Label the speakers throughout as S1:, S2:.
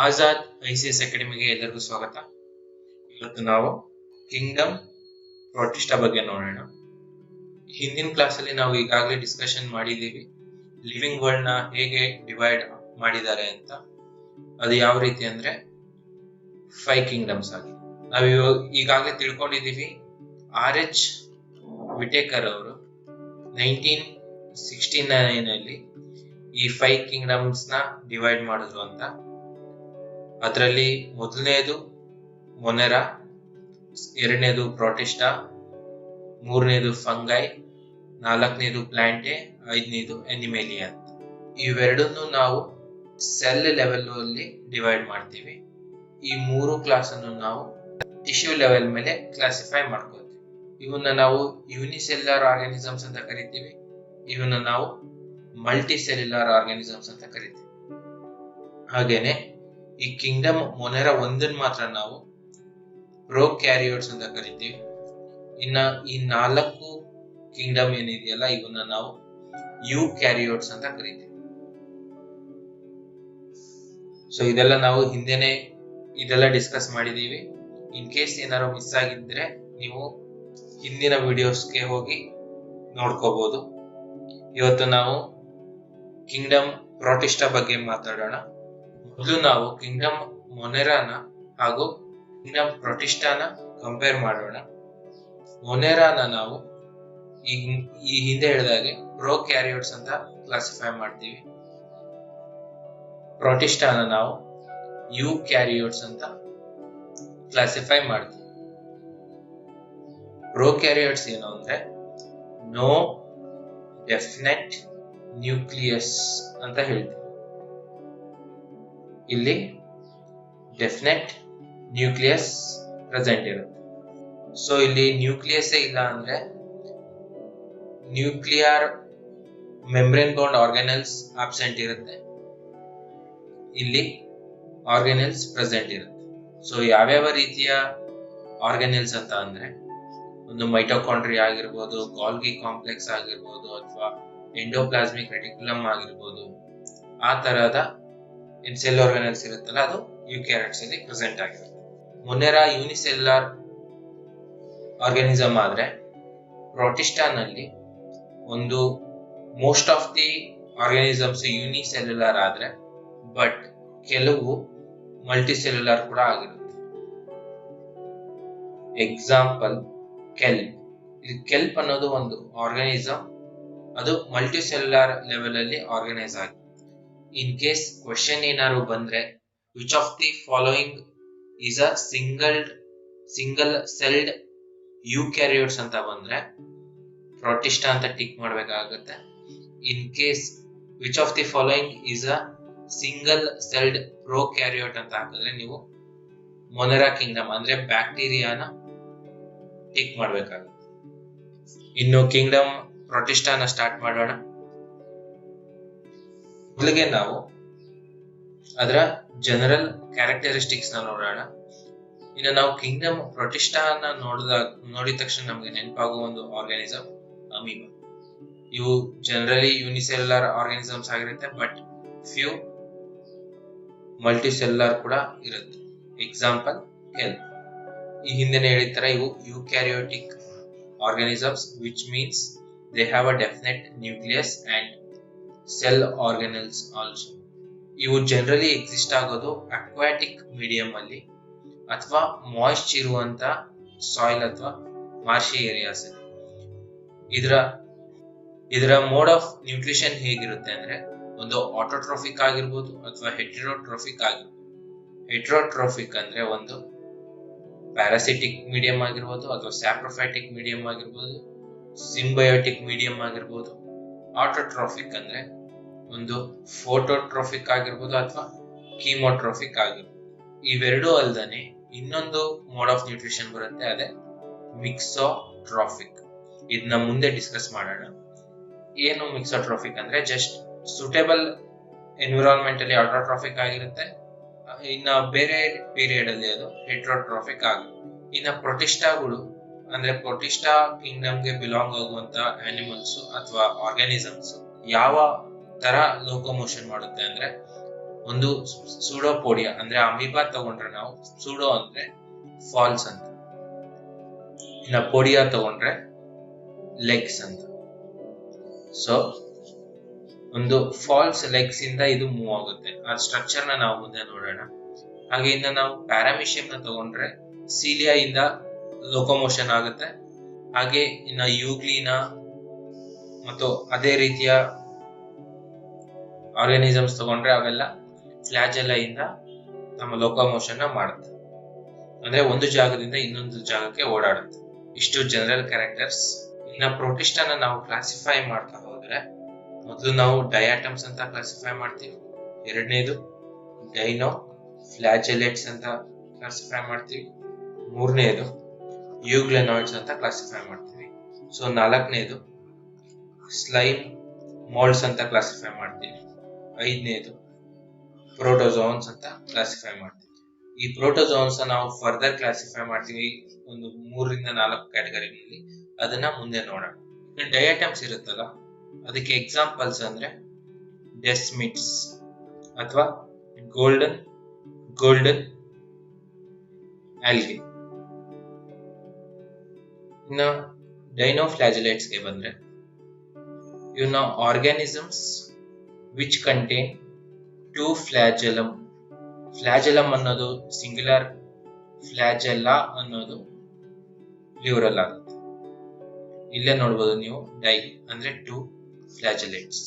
S1: Azad ICS ಅಕಾಡೆಮಿಗೆ ಎಲ್ಲರಿಗೂ ಸ್ವಾಗತ. ಇವತ್ತು ನಾವು ಕಿಂಗ್ಡಮ್ ಪ್ರೊಟಿಸ್ಟಾ ಬಗ್ಗೆ ನೋಡೋಣ. ಹಿಂದಿನ ಕ್ಲಾಸ್ ಅಲ್ಲಿ ನಾವು ಈಗಾಗಲೇ ಡಿಸ್ಕಷನ್ ಮಾಡಿದೀವಿ ಲಿವಿಂಗ್ ವರ್ಲ್ಡ್ ನ ಹೇಗೆ ಡಿವೈಡ್ ಮಾಡಿದ್ದಾರೆ ಅಂತ. ಅದು ಯಾವ ರೀತಿ ಅಂದ್ರೆ 5 ಕಿಂಗ್ಡಮ್ಸ್ ಆಗಿ ನಾವು ಈಗಾಗಲೇ ತಿಳ್ಕೊಂಡಿದೀವಿ. RH ವಿಟೇಕರ್ ಅವರು 1969 ಅಲ್ಲಿ ಈ 5 ಕಿಂಗ್ಡಮ್ಸ್ ನ ಡಿವೈಡ್ ಮಾಡಿದ್ರು ಅಂತ. ಅದರಲ್ಲಿ ಮೊದಲನೇದು ಮೊನೆರಾ, ಎರಡನೇದು ಪ್ರೊಟಿಸ್ಟಾ, ಮೂರನೇದು ಫಂಗೈ, ನಾಲ್ಕನೇದು ಪ್ಲಾಂಟೆ, ಐದನೇದು ಅನಿಮೇಲಿಯಾ ಅಂತ. ಇವೆರಡನ್ನು ನಾವು ಸೆಲ್ ಲೆವೆಲ್ ಅಲ್ಲಿ ಡಿವೈಡ್ ಮಾಡ್ತೀವಿ. ಈ ಮೂರು ಕ್ಲಾಸ್ ಅನ್ನು ನಾವು ಟಿಶ್ಯೂ ಲೆವೆಲ್ ಮೇಲೆ ಕ್ಲಾಸಿಫೈ ಮಾಡ್ಕೋತೀವಿ. ಇವನ್ನ ನಾವು ಯೂನಿಸೆಲ್ಯುಲರ್ ಆರ್ಗಾನಿಸಮ್ಸ್ ಅಂತ ಕರಿತೀವಿ. ಇವನ್ನ ನಾವು ಮಲ್ಟಿ ಸೆಲ್ಯುಲರ್ ಆರ್ಗಾನಿಸಮ್ಸ್ ಅಂತ ಕರಿತೀವಿ. ಹಾಗೇನೆ ಈ ಕಿಂಗ್ಡಮ್ ಮೊನೆರಾ ಒಂದನ್ನು ಮಾತ್ರ ನಾವು ಪ್ರೊಕ್ಯಾರಿಯೋಟ್ಸ್ ಅಂತ ಕರಿತೀವಿ. ಇನ್ನ ಈ 4 ಕಿಂಗ್ಡಮ್ ಏನಿದೆಯಲ್ಲ ಇವನ್ನ ನಾವು ಯೂಕ್ಯಾರಿಯೋಟ್ಸ್ ಅಂತ ಕರಿತೀವಿ. ಸೊ ಇದೆಲ್ಲ ನಾವು ಹಿಂದೆನೆ ಇದೆಲ್ಲ ಡಿಸ್ಕಸ್ ಮಾಡಿದೀವಿ. ಇನ್ ಕೇಸ್ ಏನಾದ್ರು ಮಿಸ್ ಆಗಿದ್ರೆ ನೀವು ಹಿಂದಿನ ವಿಡಿಯೋಸ್ಗೆ ಹೋಗಿ ನೋಡ್ಕೋಬಹುದು. ಇವತ್ತು ನಾವು ಕಿಂಗ್ಡಮ್ ಪ್ರೊಟಿಸ್ಟಾ ಬಗ್ಗೆ ಮಾತಾಡೋಣ. ಮೊದಲು ನಾವು ಕಿಂಗ್ಡಮ್ ಮೊನೆರಾನ ಹಾಗೂ ಕಿಂಗ್ಡಮ್ ಪ್ರೊಟಿಸ್ಟಾನ ಕಂಪೇರ್ ಮಾಡೋಣ. ಮೊನೆರಾನ ನಾವು ಈ ಹಿಂದೆ ಹೇಳಿದಾಗೆ ಪ್ರೊಕ್ಯಾರಿಯೋಟ್ಸ್ ಅಂತ ಕ್ಲಾಸಿಫೈ ಮಾಡ್ತೀವಿ. ಪ್ರೊಟಿಸ್ಟಾನ ನಾವು ಯೂಕ್ಯಾರಿಯೋಟ್ಸ್ ಅಂತ ಕ್ಲಾಸಿಫೈ ಮಾಡ್ತೀವಿ. ಪ್ರೊಕ್ಯಾರಿಯೋಟ್ಸ್ ಏನು ಅಂದ್ರೆ ನೋ ಡೆಫಿನೆಟ್ ನ್ಯೂಕ್ಲಿಯಸ್ ಅಂತ ಹೇಳ್ತೀವಿ. ಇಲ್ಲಿ ಡೆಫಿನೆಟ್ ನ್ಯೂಕ್ಲಿಯಸ್ ಪ್ರೆಸೆಂಟ್ ಇರುತ್ತೆ. ಸೊ ಇಲ್ಲಿ ನ್ಯೂಕ್ಲಿಯಸ್ ಇಲ್ಲ ಅಂದ್ರೆ ನ್ಯೂಕ್ಲಿಯರ್ ಮೆಂಬ್ರೇನ್ ಬೌಂಡ್ ಆರ್ಗಾನೆಲ್ಸ್ ಆಬ್ಸೆಂಟ್ ಇರುತ್ತೆ. ಇಲ್ಲಿ ಆರ್ಗಾನೆಲ್ಸ್ ಪ್ರೆಸೆಂಟ್ ಇರುತ್ತೆ. ಸೊ ಯಾವ್ಯಾವ ರೀತಿಯ ಆರ್ಗಾನೆಲ್ಸ್ ಅಂತ ಅಂದ್ರೆ ಒಂದು ಮೈಟೋಕಾಂಡ್ರಿಯಾ ಆಗಿರ್ಬೋದು, ಗಾಲ್ಗಿ ಕಾಂಪ್ಲೆಕ್ಸ್ ಆಗಿರ್ಬೋದು, ಅಥವಾ ಎಂಡೋಪ್ಲಾಸ್ಮಿಕ್ ರೆಟಿಕ್ಯುಲಮ್ ಆಗಿರ್ಬೋದು. ಆ ತರಹದ ಸೆಲ್ ಆರ್ಗಾನೆಲ್ಸ್ ಇರುತ್ತಲ್ಲ ಅದು ಯೂಕ್ಯಾರಿಯೋಟ್ಸ್ ಅಲ್ಲಿ ಪ್ರೆಸೆಂಟ್ ಆಗಿರುತ್ತೆ. ಮೊನೆರಾ ಯೂನಿಸೆಲ್ಯುಲರ್ ಆರ್ಗಾನಿಸಮ್ ಆದ್ರೆ ಪ್ರೊಟಿಸ್ಟಾನಲ್ಲಿ ಒಂದು most of the organisms unicellular ಆದ್ರೆ ಬಟ್ ಕೆಲವು ಮಲ್ಟಿಸೆಲ್ಯುಲರ್ ಕೂಡ ಆಗಿರುತ್ತೆ. Example kelp. ಇಲ್ಲಿ ಕೆಲ್ಪ್ ಅನ್ನೋದು ಒಂದು ಆರ್ಗಾನಿಸಮ್, ಅದು ಮಲ್ಟಿಸೆಲ್ಯುಲರ್ ಲೆವೆಲ್ ಅಲ್ಲಿ ಆರ್ಗನೈಸ್ ಆಗಿದೆ. ಇನ್ ಕೇಸ್ ಕ್ವೆಶ್ಚನ್ ಏನಾದ್ರು ಬಂದ್ರೆ which of the following is a single celled eukaryotes ಅಂತ ಬಂದ್ರೆ ಪ್ರೊಟಿಸ್ಟಾ ಅಂತ ಟಿಕ್ ಮಾಡ್ಬೇಕಾಗುತ್ತೆ. In case which of the following is a single celled prokaryote ಅಂತ ಹಾಕಿದ್ರೆ ನೀವು ಮೊನೆರಾ ಕಿಂಗ್ಡಮ್ ಅಂದ್ರೆ ಬ್ಯಾಕ್ಟೀರಿಯಾನ ಟಿಕ್ ಮಾಡ್ಬೇಕಾಗುತ್ತೆ. ಇನ್ನು ಕಿಂಗ್ಡಮ್ ಪ್ರೊಟಿಸ್ಟಾನ ಸ್ಟಾರ್ಟ್ ಮಾಡೋಣ. ಮೊದಲಿಗೆ ನಾವು ಅದರ ಜನರಲ್ ಕ್ಯಾರೆಕ್ಟರಿಸ್ಟಿಕ್ಸ್ ನ ನೋಡೋಣ. ಇನ್ನು ನಾವು ಕಿಂಗ್ಡಮ್ ಪ್ರೊಟಿಸ್ಟಾನ ನೋಡಿದ ತಕ್ಷಣ ನಮ್ಗೆ ನೆನಪಾಗುವ ಒಂದು ಆರ್ಗಾನಿಸಮ್ ಅಮೀಬಾ. ಇವು ಜನರಲಿ ಯೂನಿಸೆಲ್ಯುಲರ್ ಆರ್ಗಾನಿಸಮ್ಸ್ ಆಗಿರುತ್ತೆ, ಬಟ್ ಫ್ಯೂ ಮಲ್ಟಿಸೆಲ್ಯುಲರ್ ಕೂಡ ಇರುತ್ತೆ. Example kelp. ಈ ಹಿಂದೆನೆ ಹೇಳಿದ ತರ ಇವು eukaryotic organisms, which means they have a definite nucleus and cell organelles also. ಇವು ಜನರಲಿ ಎಕ್ಸಿಸ್ಟ್ ಆಗೋದು ಅಕ್ವಾಟಿಕ್ ಮೀಡಿಯಂ ಅಲ್ಲಿ ಅಥವಾ ಮಾಯಿಸ್ಟ್ ಇರುವಂತ ಸಾಯಿಲ್ ಅಥವಾ ಮಾರ್ಷಿ ಏರಿಯಾಸ್ ಅಲ್ಲಿ. ಇದರ ಮೋಡ್ ಆಫ್ ನ್ಯೂಟ್ರಿಷನ್ ಹೇಗಿರುತ್ತೆ ಅಂದ್ರೆ ಒಂದು ಆಟೋಟ್ರೋಫಿಕ್ ಆಗಿರ್ಬೋದು ಅಥವಾ ಹೆಟೆರೋಟ್ರೋಫಿಕ್ ಆಗಿರ್ಬೋದು. ಹೆಟೆರೋಟ್ರೋಫಿಕ್ ಅಂದ್ರೆ ಒಂದು ಪ್ಯಾರಾಸಿಟಿಕ್ ಮೀಡಿಯಂ ಆಗಿರ್ಬೋದು ಅಥವಾ ಸ್ಯಾಪ್ರೋಫೈಟಿಕ್ ಮೀಡಿಯಂ ಆಗಿರ್ಬೋದು, ಸಿಂಬಯೋಟಿಕ್ ಮೀಡಿಯಂ ಆಗಿರ್ಬೋದು. ಆಟೋಟ್ರೋಫಿಕ್ ಅಂದ್ರೆ ಒಂದು ಫೋಟೋಟ್ರೋಫಿಕ್ ಆಗಿರ್ಬೋದು ಅಥವಾ ಕೀಮೋಟ್ರೋಫಿಕ್ ಆಗಿರ್ಬೋದು. ಇವೆರಡೂ ಅಲ್ದಾನೆ ಇನ್ನೊಂದು ಮೋಡ್ ಆಫ್ ನ್ಯೂಟ್ರಿಷನ್ ಬರುತ್ತೆ, ಅದೇ ಮಿಕ್ಸೋಟ್ರೋಫಿಕ್. ಇದನ್ನ ಮುಂದೆ ಡಿಸ್ಕಸ್ ಮಾಡೋಣ. ಏನು ಮಿಕ್ಸೋಟ್ರೋಫಿಕ್ ಅಂದ್ರೆ ಜಸ್ಟ್ ಸೂಟೇಬಲ್ ಎನ್ವಿರಾನ್ಮೆಂಟ್ ಅಲ್ಲಿ ಆಟೋಟ್ರೋಫಿಕ್ ಆಗಿರುತ್ತೆ. ಇನ್ನ ಬೇರೆ ಪೀರಿಯಡ್ ಅಲ್ಲಿ ಅದು ಹೆಟೆರೋಟ್ರೋಫಿಕ್ ಆಗುತ್ತೆ. ಇನ್ನ ಪ್ರೊಟಿಸ್ಟಾಗಳು ಅಂದ್ರೆ ಪ್ರೊಟಿಸ್ಟಾ ಕಿಂಗ್ಡಮ್ಗೆ ಬಿಲಾಂಗ್ ಆಗುವಂತ ಆನಿಮಲ್ಸ್ ಅಥವಾ ಆರ್ಗಾನಿಸಮ್ಸ್ ಯಾವ ತರ ಲೋಕೋಮೋಷನ್ ಮಾಡುತ್ತೆ ಅಂದ್ರೆ ಒಂದು ಸೂಡೋಪೋಡಿಯಾ ಅಂದ್ರೆ ಅಮೀಬಾ ತಗೊಂಡ್ರೆ ನಾವು ಸೂಡೋ ಅಂದ್ರೆ ಫಾಲ್ಸ್ ಅಂತ, ಇನ್ನ ಪೋಡಿಯಾ ತಗೊಂಡ್ರೆ ಲೆಗ್ಸ್ ಅಂತ. ಸೊ ಒಂದು ಫಾಲ್ಸ್ ಲೆಗ್ಸ್ ಇಂದ ಇದು ಮೂವ್ ಆಗುತ್ತೆ. ಆ ಸ್ಟ್ರಕ್ಚರ್ ನ ನಾವು ಮುಂದೆ ನೋಡೋಣ. ಹಾಗೆ ಇನ್ನ ನಾವು ಪ್ಯಾರಾಮಿಷಿಯಂ ನ ತಗೊಂಡ್ರೆ ಸೀಲಿಯಾ ಇಂದ ಲೋಕೋಮೋಷನ್ ಆಗುತ್ತೆ. ಹಾಗೆ ಇನ್ನ ಯೂಗ್ಲಿನ ಮತ್ತು ಅದೇ ರೀತಿಯ ಆರ್ಗಾನಿಸಮ್ಸ್ ತಗೊಂಡ್ರೆ ಅವೆಲ್ಲ ಫ್ಲಾಜೆಲ್ಲಾ ಇಂದ ನಮ್ಮ ಲೋಕೋಮೋಷನ್ ನ ಮಾಡುತ್ತೆ, ಅಂದ್ರೆ ಒಂದು ಜಾಗದಿಂದ ಇನ್ನೊಂದು ಜಾಗಕ್ಕೆ ಓಡಾಡುತ್ತೆ. ಇಷ್ಟು ಜನರಲ್ ಕ್ಯಾರೆಕ್ಟರ್ಸ್. ಇನ್ನ ಪ್ರೋಟಿಸ್ಟಾನ ನಾವು ಕ್ಲಾಸಿಫೈ ಮಾಡ್ತಾ ಹೋದ್ರೆ ಮೊದಲು ನಾವು ಡಯಾಟಮ್ಸ್ ಅಂತ ಕ್ಲಾಸಿಫೈ ಮಾಡ್ತೀವಿ, ಎರಡನೇದು ಡೈನೋ ಫ್ಲಾಜೆಲೆಟ್ಸ್ ಅಂತ ಕ್ಲಾಸಿಫೈ ಮಾಡ್ತೀವಿ, ಮೂರನೇದು ಯೂಗ್ಲೆನಾಯ್ಡ್ಸ್ ಅಂತ ಕ್ಲಾಸಿಫೈ ಮಾಡ್ತೀವಿ. ಸೊ ನಾಲ್ಕನೇದು ಸ್ಲೈಮ್ ಮೋಲ್ಡ್ಸ್ ಅಂತ ಕ್ಲಾಸಿಫೈ ಮಾಡ್ತೀವಿ, ಐದನೇದು ಪ್ರೋಟೋಜೋನ್ಸ್ ಅಂತ ಕ್ಲಾಸಿಫೈ ಮಾಡ್ತೀವಿ. ಈ ಪ್ರೋಟೋಜೋನ್ಸ್ ನಾವು ಫರ್ದರ್ ಕ್ಲಾಸಿಫೈ ಮಾಡ್ತೀವಿ ಒಂದು 3 ರಿಂದ 4 ಕ್ಯಾಟಗರಿಗಳಲ್ಲಿ, ಅದನ್ನ ಮುಂದೆ ನೋಡೋಣ. ಡಯಾಟಮ್ಸ್ ಇರುತ್ತಲ್ಲ, ಅದಕ್ಕೆ ಎಕ್ಸಾಂಪಲ್ಸ್ ಅಂದ್ರೆ ಡೆಸ್ಮಿಟ್ಸ್ ಅಥವಾ ಗೋಲ್ಡನ್ ಆಲ್ಗೆ. ಇನ್ನ ಡೈನೋಫ್ಲಾಜೆಲೇಟ್ಸ್ ಗೆ ಬಂದ್ರೆ ಇವನ್ನ ಆರ್ಗಾನಿಸಮ್ಸ್ ವಿಚ್ ಕಂಟೇನ್ 2 ಫ್ಲಾಜೆಲಮ್. ಫ್ಲಾಜೆಲಮ್ ಅನ್ನೋದು ಸಿಂಗ್ಯುಲರ್, ಫ್ಲಾಜೆಲ್ಲಾ ಅನ್ನೋದು ಪ್ಲೂರಲ್ ಆಗುತ್ತೆ. ಇಲ್ಲೇ ನೋಡ್ಬೋದು ನೀವು ಡೈ ಅಂದ್ರೆ 2 ಫ್ಲಾಜೆಲೇಟ್ಸ್.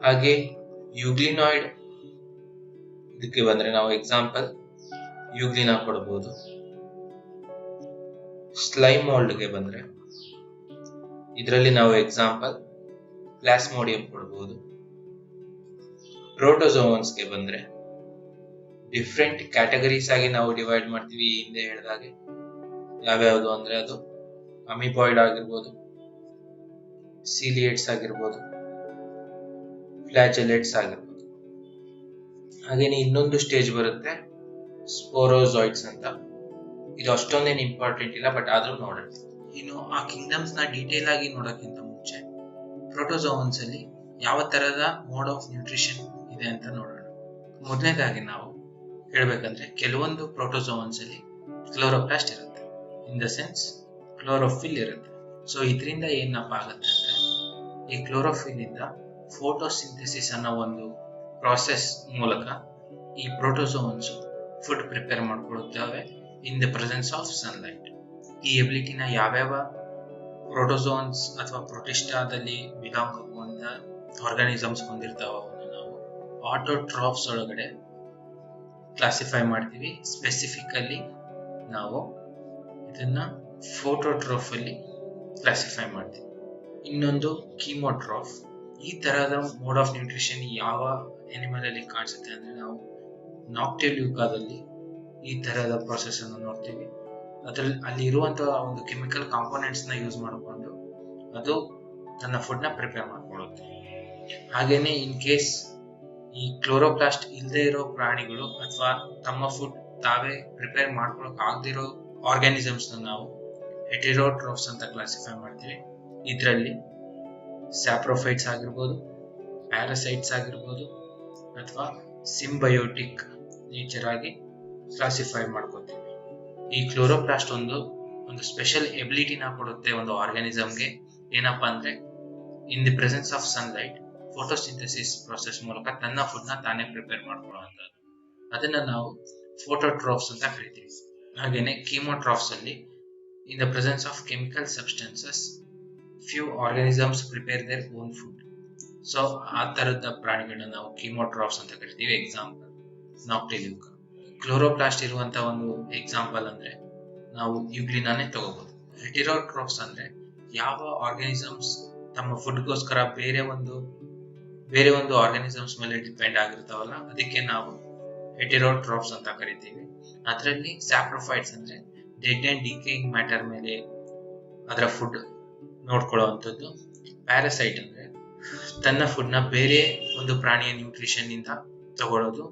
S1: ಹಾಗೆ ಯೂಗ್ಲಿನಾಯ್ಡ್ ಇದಕ್ಕೆ ಬಂದ್ರೆ ನಾವು ಎಕ್ಸಾಂಪಲ್ ಯೂಗ್ಲಿನಾ ಕೊಡಬಹುದು. ಸ್ಲೈಮ್ ಮೋಲ್ಡ್ ಗೆ ಬಂದ್ರೆ ಇದರಲ್ಲಿ ನಾವು ಎಕ್ಸಾಂಪಲ್ ಪ್ಲಾಸ್ಮೋಡಿಯಂ ಕೊಡಬಹುದು. ಪ್ರೋಟೋಜೋನ್ಸ್ ಗೆ ಬಂದ್ರೆ ಡಿಫ್ರೆಂಟ್ ಕ್ಯಾಟಗರೀಸ್ ಆಗಿ ನಾವು ಡಿವೈಡ್ ಮಾಡ್ತೀವಿ. ಹಿಂದೆ ಹೇಳಿದಾಗೆ ಯಾವ್ಯಾವುದು ಅಂದ್ರೆ ಅದು ಅಮಿಬಾಯ್ಡ್ ಆಗಿರ್ಬೋದು, ಸೀಲಿಯೇಟ್ಸ್ ಆಗಿರ್ಬೋದು, ಫ್ಲಾಜೆಲೆಟ್ಸ್ ಆಗಿರ್ಬೋದು. ಹಾಗೇನೆ ಇನ್ನೊಂದು ಸ್ಟೇಜ್ ಬರುತ್ತೆ ಸ್ಪೋರೋಜಾಯ್ಡ್ಸ್ ಅಂತ. ಇದು ಅಷ್ಟೊಂದೇನು ಇಂಪಾರ್ಟೆಂಟ್ ಇಲ್ಲ, ಬಟ್ ಆದ್ರೂ ನೋಡೋಣ. ಇನ್ನು ಆ ಕಿಂಗ್ಡಮ್ಸ್ ನ ಡೀಟೇಲ್ ಆಗಿ ನೋಡೋಕ್ಕಿಂತ ಮುಂಚೆ ಪ್ರೋಟೋಜೋನ್ಸ್ ಅಲ್ಲಿ ಯಾವ ತರದ ಮೋಡ್ ಆಫ್ ನ್ಯೂಟ್ರಿಷನ್ ಇದೆ ಅಂತ ನೋಡೋಣ. ಮೊದಲನೇದಾಗಿ ನಾವು ಹೇಳ್ಬೇಕಂದ್ರೆ ಕೆಲವೊಂದು ಪ್ರೋಟೋಜೋನ್ಸ್ ಅಲ್ಲಿ ಕ್ಲೋರೋಪ್ಲಾಸ್ಟ್ ಇರುತ್ತೆ, ಇನ್ ದ ಸೆನ್ಸ್ ಕ್ಲೋರೋಫಿಲ್ ಇರುತ್ತೆ. ಸೊ ಇದರಿಂದ ಏನಪ್ಪ ಆಗುತ್ತೆ ಅಂದ್ರೆ ಈ ಕ್ಲೋರೋಫಿಲ್ ಇಂದ ಫೋಟೋಸಿಂಥೆಸಿಸ್ ಅನ್ನೋ ಒಂದು ಪ್ರಾಸೆಸ್ ಮೂಲಕ ಈ ಪ್ರೋಟೋಜೋನ್ಸ್ ಫುಡ್ ಪ್ರಿಪೇರ್ ಮಾಡ್ಕೊಳ್ಳುತ್ತವೆ in the presence of sunlight. ಈ ಎಬಿಲಿಟಿನ ಯಾವ್ಯಾವ ಪ್ರೋಟೋಜೋನ್ಸ್ ಅಥವಾ ಪ್ರೋಟಿಸ್ಟಾದಲ್ಲಿ ಬಿಲಾಂಗ್ ಆಗುವಂತ ಆರ್ಗಾನಿಸಮ್ಸ್ ಹೊಂದಿರ್ತಾವ ನಾವು ಆಟೋಟ್ರಾಫ್ಸ್ ಒಳಗಡೆ ಕ್ಲಾಸಿಫೈ ಮಾಡ್ತೀವಿ. ಸ್ಪೆಸಿಫಿಕಲಿ ನಾವು ಇದನ್ನ ಫೋಟೋಟ್ರಾಫ್ ಅಲ್ಲಿ ಕ್ಲಾಸಿಫೈ ಮಾಡ್ತೀವಿ. ಇನ್ನೊಂದು ಕೀಮೋಟ್ರಾಫ್. ಈ ತರಹದ ಮೋಡ್ ಆಫ್ ನ್ಯೂಟ್ರಿಷನ್ ಯಾವ ಅನಿಮಲ್ ಅಲ್ಲಿ ಕಾಣಿಸುತ್ತೆ ಅಂದ್ರೆ ನಾವು ನಾಕ್ಟಿಲ್ಯೂಕಾದಲ್ಲಿ ಈ ತರಹದ ಪ್ರೊಸೆಸ್ ಅನ್ನು ನೋಡ್ತೀವಿ. ಅದ್ರಲ್ಲಿ ಅಲ್ಲಿ ಇರುವಂತಹ ಒಂದು ಕೆಮಿಕಲ್ ಕಾಂಪೋನೆಂಟ್ಸ್ ನ ಯೂಸ್ ಮಾಡಿಕೊಂಡು ಅದು ತನ್ನ ಫುಡ್ ನ ಪ್ರಿಪೇರ್ ಮಾಡ್ಕೊಳ್ಳುತ್ತೆ. ಹಾಗೇನೆ ಇನ್ ಕೇಸ್ ಈ ಕ್ಲೋರೋಪ್ಲಾಸ್ಟ್ ಇಲ್ಲದೆ ಇರೋ ಪ್ರಾಣಿಗಳು ಅಥವಾ ತಮ್ಮ ಫುಡ್ ತಾವೇ ಪ್ರಿಪೇರ್ ಮಾಡ್ಕೊಳಕ್ ಆಗದಿರೋ ಆರ್ಗಾನಿಸಮ್ಸ್ ನಾವು ಹೆಟೆರೋಟ್ರಾಫ್ಸ್ ಅಂತ ಕ್ಲಾಸಿಫೈ ಮಾಡ್ತೀವಿ. ಇದರಲ್ಲಿ ಸ್ಯಾಪ್ರೋಫೈಟ್ಸ್ ಆಗಿರ್ಬೋದು, ಪ್ಯಾರಾಸೈಟ್ಸ್ ಆಗಿರ್ಬೋದು, ಅಥವಾ ಸಿಂಬಯೋಟಿಕ್ ನೇಚರ್ ಆಗಿ ಕ್ಲಾಸಿಫೈ ಮಾಡ್ಕೋತೀವಿ. ಈ ಕ್ಲೋರೋಪ್ಲಾಸ್ಟ್ ಒಂದು ಸ್ಪೆಷಲ್ ಎಬಿಲಿಟಿನ ಕೊಡುತ್ತೆ ಒಂದು ಆರ್ಗಾನಿಸಮ್ಗೆ. ಏನಪ್ಪಾ ಅಂದ್ರೆ in the presence of sunlight photosynthesis process ಮೂಲಕ ತನ್ನ ಫುಡ್ ನ ತಾನೇ ಪ್ರಿಪೇರ್ ಮಾಡ್ಕೊಳ್ಳುವಂಥದ್ದು. ಅದನ್ನ ನಾವು ಫೋಟೋಟ್ರಾಫ್ಸ್ ಅಂತ ಕರಿತೀವಿ. ಹಾಗೇನೆ ಕೀಮೋಟ್ರಾಫ್ಸ್ ಅಲ್ಲಿ ಇನ್ the presence of chemical substances few organisms prepare their own food. So ಆ ತರದ ಪ್ರಾಣಿಗಳನ್ನ ನಾವು ಕೀಮೋಟ್ರಾಫ್ಸ್ ಅಂತ ಕರಿತೀವಿ. ಎಕ್ಸಾಂಪಲ್ ನಾಕ್ಟಿಲ್ಯೂಕಾ. ಕ್ಲೋರೋಪ್ಲಾಸ್ಟ್ ಇರುವಂತಹ ಒಂದು ಎಕ್ಸಾಂಪಲ್ ಅಂದ್ರೆ ನಾವು ಯೂಗ್ಲಿನಾನೇ ತಗೋಬಹುದು. ಹೆಟೆರೋಟ್ರಾಫ್ಸ್ ಅಂದ್ರೆ ಯಾವ ಆರ್ಗಾನಿಸಮ್ಸ್ ತಮ್ಮ ಫುಡ್ಗೋಸ್ಕರ ಬೇರೆ ಒಂದು ಆರ್ಗಾನಿಸಮ್ಸ್ ಮೇಲೆ ಡಿಪೆಂಡ್ ಆಗಿರ್ತಾವಲ್ಲ, ಅದಕ್ಕೆ ನಾವು ಹೆಟೆರೋಟ್ರಾಫ್ಸ್ ಅಂತ ಕರಿತೀವಿ. ಅದರಲ್ಲಿ ಸ್ಯಾಪ್ರೋಫೈಟ್ಸ್ ಅಂದ್ರೆ ಡೆಡ್ ಅಂಡ್ ಡಿಕೇಯಿಂಗ್ ಮ್ಯಾಟರ್ ಮೇಲೆ ಅದರ ಫುಡ್ ನೋಡ್ಕೊಳ್ಳುವಂಥದ್ದು. ಪ್ಯಾರಾಸೈಟ್ ಅಂದ್ರೆ ತನ್ನ ಫುಡ್ ನ ಬೇರೆ ಒಂದು ಪ್ರಾಣಿಯ ನ್ಯೂಟ್ರಿಷನ್ ಇಂದ ತಗೊಳ್ಳೋದು,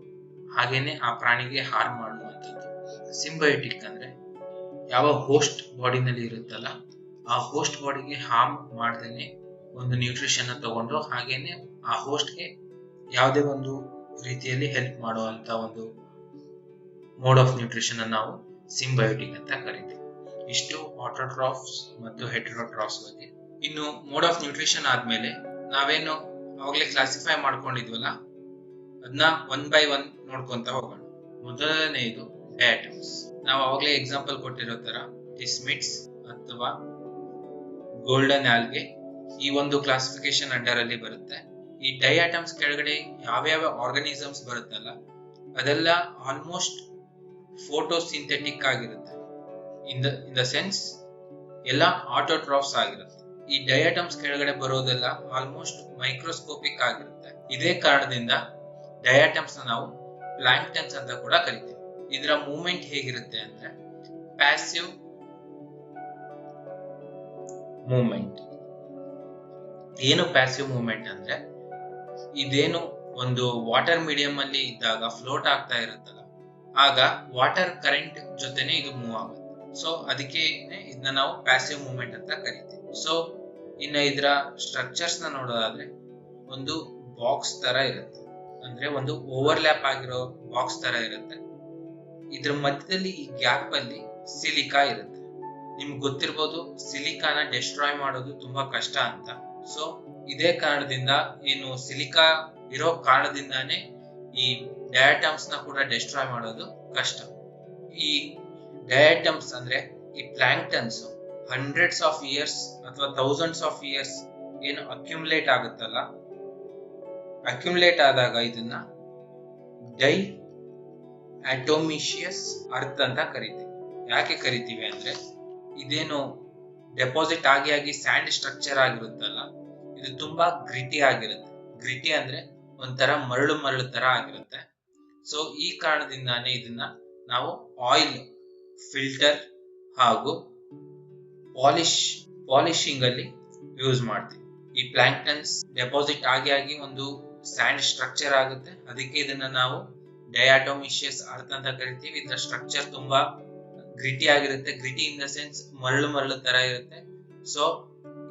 S1: ಹಾಗೇನೆ ಆ ಪ್ರಾಣಿಗೆ ಹಾರ್ಮ್ ಮಾಡುವಂಥದ್ದು. ಸಿಂಬಯೋಟಿಕ್ ಅಂದ್ರೆ ಯಾವ ಹೋಸ್ಟ್ ಬಾಡಿನಲ್ಲಿ ಇರುತ್ತಲ್ಲ, ಆ ಹೋಸ್ಟ್ ಬಾಡಿಗೆ ಹಾರ್ಮ್ ಮಾಡ್ದೇನೆ ಒಂದು ನ್ಯೂಟ್ರಿಷನ್ ತಗೊಂಡು ಹಾಗೇನೆ ಆ ಹೋಸ್ಟ್ಗೆ ಯಾವುದೇ ಒಂದು ರೀತಿಯಲ್ಲಿ ಹೆಲ್ಪ್ ಮಾಡುವಂತ ಒಂದು ಮೋಡ್ ಆಫ್ ನ್ಯೂಟ್ರಿಷನ್ ಅನ್ನು ನಾವು ಸಿಂಬಯೋಟಿಕ್ ಅಂತ ಕರಿತೀವಿ. ಇಷ್ಟು ಆಟೋಟ್ರಾಫ್ಸ್ ಮತ್ತು ಹೆಟೆರೋಟ್ರಾಫ್ಸ್ ಬಗ್ಗೆ. ಇನ್ನು ಮೋಡ್ ಆಫ್ ನ್ಯೂಟ್ರಿಷನ್ ಆದ್ಮೇಲೆ ನಾವೇನು ಅವಾಗಲೇ ಕ್ಲಾಸಿಫೈ ಮಾಡ್ಕೊಂಡಿದ್ವಲ್ಲ, ಅದನ್ನ ಒನ್ ಬೈ ಒನ್ ನೋಡ್ಕೊಂತ ಹೋಗೋಣ. ಮೊದಲನೆಯದು ಡಯಾಟಮ್ಸ್. ನಾವು ಅವಾಗಲೇ ಎಕ್ಸಾಂಪಲ್ ಕೊಟ್ಟಿರೋ ತರ ಡಿಸ್ಮಿಟ್ಸ್ ಅಥವಾ ಗೋಲ್ಡನ್ ಆಲ್ಗೆ ಈ ಒಂದು ಕ್ಲಾಸಿಫಿಕೇಶನ್ ಅಂಡರ್ ಅಲ್ಲಿ ಬರುತ್ತೆ. ಈ ಡಯಾಟಮ್ಸ್ ಕೆಳಗಡೆ ಯಾವ್ಯಾವ ಆರ್ಗನಿಸಮ್ಸ್ ಬರುತ್ತಲ್ಲ, ಅದೆಲ್ಲ ಆಲ್ಮೋಸ್ಟ್ ಫೋಟೋಸಿಂಥೆಟಿಕ್ ಆಗಿರುತ್ತೆ. ಇನ್ ದ ಸೆನ್ಸ್ ಎಲ್ಲ ಆಟೋಟ್ರಾಫ್ಸ್ ಆಗಿರುತ್ತೆ. ಈ ಡಯಾಟಮ್ಸ್ ಕೆಳಗಡೆ ಬರೋದೆಲ್ಲ ಆಲ್ಮೋಸ್ಟ್ ಮೈಕ್ರೋಸ್ಕೋಪಿಕ್ ಆಗಿರುತ್ತೆ. ಇದೇ ಕಾರಣದಿಂದ ಡಯಾಟಮ್ಸ್ ನಾವು ಪ್ಲಾಂಕ್ಟನ್ಸ್ ಅಂತ ಕೂಡ ಕರಿತೀವಿ. ಇದರ ಮೂವ್ಮೆಂಟ್ ಹೇಗಿರುತ್ತೆ ಅಂದ್ರೆ ಪ್ಯಾಸಿವ್ ಮೂವ್ಮೆಂಟ್. ಏನು ಪ್ಯಾಸಿವ್ ಮೂವ್ಮೆಂಟ್ ಅಂದ್ರೆ, ಇದೇನು ಒಂದು ವಾಟರ್ ಮೀಡಿಯಂ ಅಲ್ಲಿ ಇದ್ದಾಗ ಫ್ಲೋಟ್ ಆಗ್ತಾ ಇರುತ್ತಲ್ಲ, ಆಗ ವಾಟರ್ ಕರೆಂಟ್ ಜೊತೆನೆ ಇದು ಮೂವ್ ಆಗುತ್ತೆ. ಸೊ ಅದಕ್ಕೆ ಇದನ್ನ ನಾವು ಪ್ಯಾಸಿವ್ ಮೂವ್ಮೆಂಟ್ ಅಂತ ಕರಿತೀವಿ. ಸೊ ಇನ್ನು ಇದರ ಸ್ಟ್ರಕ್ಚರ್ಸ್ ನ ನೋಡೋದಾದ್ರೆ ಒಂದು ಬಾಕ್ಸ್ ತರ ಇರುತ್ತೆ, ಅಂದ್ರೆ ಒಂದು ಓವರ್ಲ್ಯಾಪ್ ಆಗಿರೋ ಬಾಕ್ಸ್ ತರ ಇರುತ್ತೆ. ಇದ್ರ ಮಧ್ಯದಲ್ಲಿ ಈ ಗ್ಯಾಪ್ ಅಲ್ಲಿ ಸಿಲಿಕಾ ಇರುತ್ತೆ. ನಿಮ್ಗೆ ಗೊತ್ತಿರ್ಬೋದು ಸಿಲಿಕಾನ ಡೆಸ್ಟ್ರಾಯ್ ಮಾಡೋದು ತುಂಬಾ ಕಷ್ಟ ಅಂತ. ಸೊ ಇದೇ ಕಾರಣದಿಂದ ಏನು ಸಿಲಿಕಾ ಇರೋ ಕಾರಣದಿಂದಾನೇ ಈ ಡಯಾಟಮ್ಸ್ ನ ಕೂಡ ಡೆಸ್ಟ್ರಾಯ್ ಮಾಡೋದು ಕಷ್ಟ. ಈ ಡಯಾಟಮ್ಸ್ ಅಂದ್ರೆ ಈ ಪ್ಲಾಂಕ್ಟನ್ಸ್ ಹಂಡ್ರೆಡ್ಸ್ ಆಫ್ ಇಯರ್ಸ್ ಅಥವಾ ಥೌಸಂಡ್ಸ್ ಆಫ್ ಇಯರ್ಸ್ ಏನು ಅಕ್ಯುಮುಲೇಟ್ ಆಗುತ್ತಲ್ಲ, ಅಕ್ಯುಮುಲೇಟ್ ಆದಾಗ ಇದನ್ನ ಡೈ ಅಟೋಮಿಷಿಯಸ್ ಅರ್ತ್ ಅಂತ ಕರಿತೀವಿ. ಯಾಕೆ ಕರಿತೀವಿ ಅಂದ್ರೆ, ಇದೇನು ಡೆಪಾಸಿಟ್ ಆಗಿ ಸ್ಯಾಂಡ್ ಸ್ಟ್ರಕ್ಚರ್ ಆಗಿರುತ್ತಲ್ಲ, ಇದು ತುಂಬಾ ಗ್ರಿಟಿ ಆಗಿರುತ್ತೆ. ಗ್ರಿಟಿ ಅಂದ್ರೆ ಒಂಥರ ಮರಳು ತರ ಆಗಿರುತ್ತೆ. ಸೊ ಈ ಕಾರಣದಿಂದಾನೇ ಇದನ್ನ ನಾವು ಆಯಿಲ್ ಫಿಲ್ಟರ್ ಹಾಗೂ ಪಾಲಿಶಿಂಗ್ ಅಲ್ಲಿ ಯೂಸ್ ಮಾಡ್ತೀವಿ. ಈ ಪ್ಲಾಂಕ್ಟನ್ಸ್ ಡೆಪಾಸಿಟ್ ಆಗಿ ಒಂದು ಸ್ಯಾಂಡ್ ಸ್ಟ್ರಕ್ಚರ್ ಆಗುತ್ತೆ, ಅದಕ್ಕೆ ಇದನ್ನ ನಾವು ಡಯಾಟೋಮಿಷಿಯಸ್ ಅರ್ತ್ ಅಂತ ಕರಿತೀವಿ. ಇದರ ಸ್ಟ್ರಕ್ಚರ್ ತುಂಬಾ ಗ್ರಿಟಿ ಆಗಿರುತ್ತೆ. ಗ್ರಿಟಿ ಇನ್ ದ ಸೆನ್ಸ್ ಮರಳು ತರ ಇರುತ್ತೆ. ಸೊ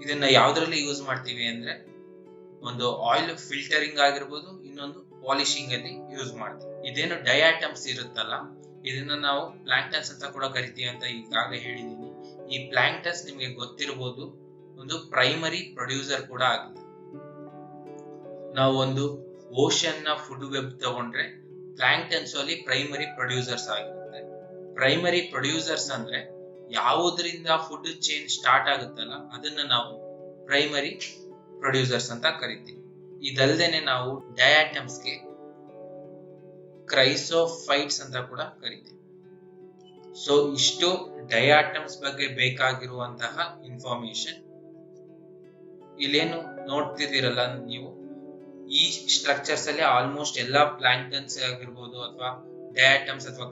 S1: ಇದನ್ನ ಯಾವ್ದ್ರಲ್ಲಿ ಯೂಸ್ ಮಾಡ್ತೀವಿ ಅಂದ್ರೆ, ಒಂದು ಆಯಿಲ್ ಫಿಲ್ಟರಿಂಗ್ ಆಗಿರ್ಬೋದು, ಇನ್ನೊಂದು ಪಾಲಿಶಿಂಗ್ ಅಲ್ಲಿ ಯೂಸ್ ಮಾಡ್ತೀವಿ. ಇದೇನು ಡಯಾಟಮ್ಸ್ ಇರುತ್ತಲ್ಲ, ಇದನ್ನ ನಾವು ಪ್ಲಾಂಕ್ಟನ್ಸ್ ಅಂತ ಕೂಡ ಕರಿತೀವಿ ಅಂತ ಈಗಾಗಲೇ ಹೇಳಿದೀನಿ. ಈ ಪ್ಲಾಂಕ್ಟನ್ಸ್ ನಿಮ್ಗೆ ಗೊತ್ತಿರಬಹುದು ಒಂದು ಪ್ರೈಮರಿ ಪ್ರೊಡ್ಯೂಸರ್ ಕೂಡ ಆಗಿದೆ. ನಾವು ಒಂದು ಓಷನ್ ನ ಫುಡ್ ವೆಬ್ ತಗೊಂಡ್ರೆ ಪ್ಲಾಂಕ್ಟನ್ಸ್ ಅಲ್ಲಿ ಪ್ರೈಮರಿ ಪ್ರೊಡ್ಯೂಸರ್ಸ್ ಆಗಿರುತ್ತೆ. ಪ್ರೈಮರಿ ಪ್ರೊಡ್ಯೂಸರ್ಸ್ ಅಂದ್ರೆ ಯಾವುದರಿಂದ ಫುಡ್ ಚೈನ್ ಸ್ಟಾರ್ಟ್ ಆಗುತ್ತಲ್ಲ, ಅದನ್ನ ನಾವು ಪ್ರೈಮರಿ ಪ್ರೊಡ್ಯೂಸರ್ಸ್ ಅಂತ ಕರಿತೀವಿ. ಇದಲ್ದೇನೆ ನಾವು ಡಯಾಟಮ್ಸ್ಗೆ ಕ್ರೈಸೋಫೈಟ್ಸ್ ಅಂತ ಕೂಡ ಕರಿತೀವಿ. ಸೊ ಇಷ್ಟು ಡಯಾಟಮ್ಸ್ ಬಗ್ಗೆ ಬೇಕಾಗಿರುವಂತಹ ಇನ್ಫಾರ್ಮೇಶನ್. ಇಲ್ಲೇನು ನೋಡ್ತಿದ್ದೀರಲ್ಲ ನೀವು, ಈ ಸ್ಟ್ರಕ್ಚರ್ಸ್ ಅಲ್ಲಿ ಆಲ್ಮೋಸ್ಟ್ ಎಲ್ಲಾ ಪ್ಲಾಂಕ್ಟನ್ಸ್ ಆಗಿರ್ಬೋದು ಅಥವಾ ಡಯಾಟಮ್ಸ್ ಅಥವಾ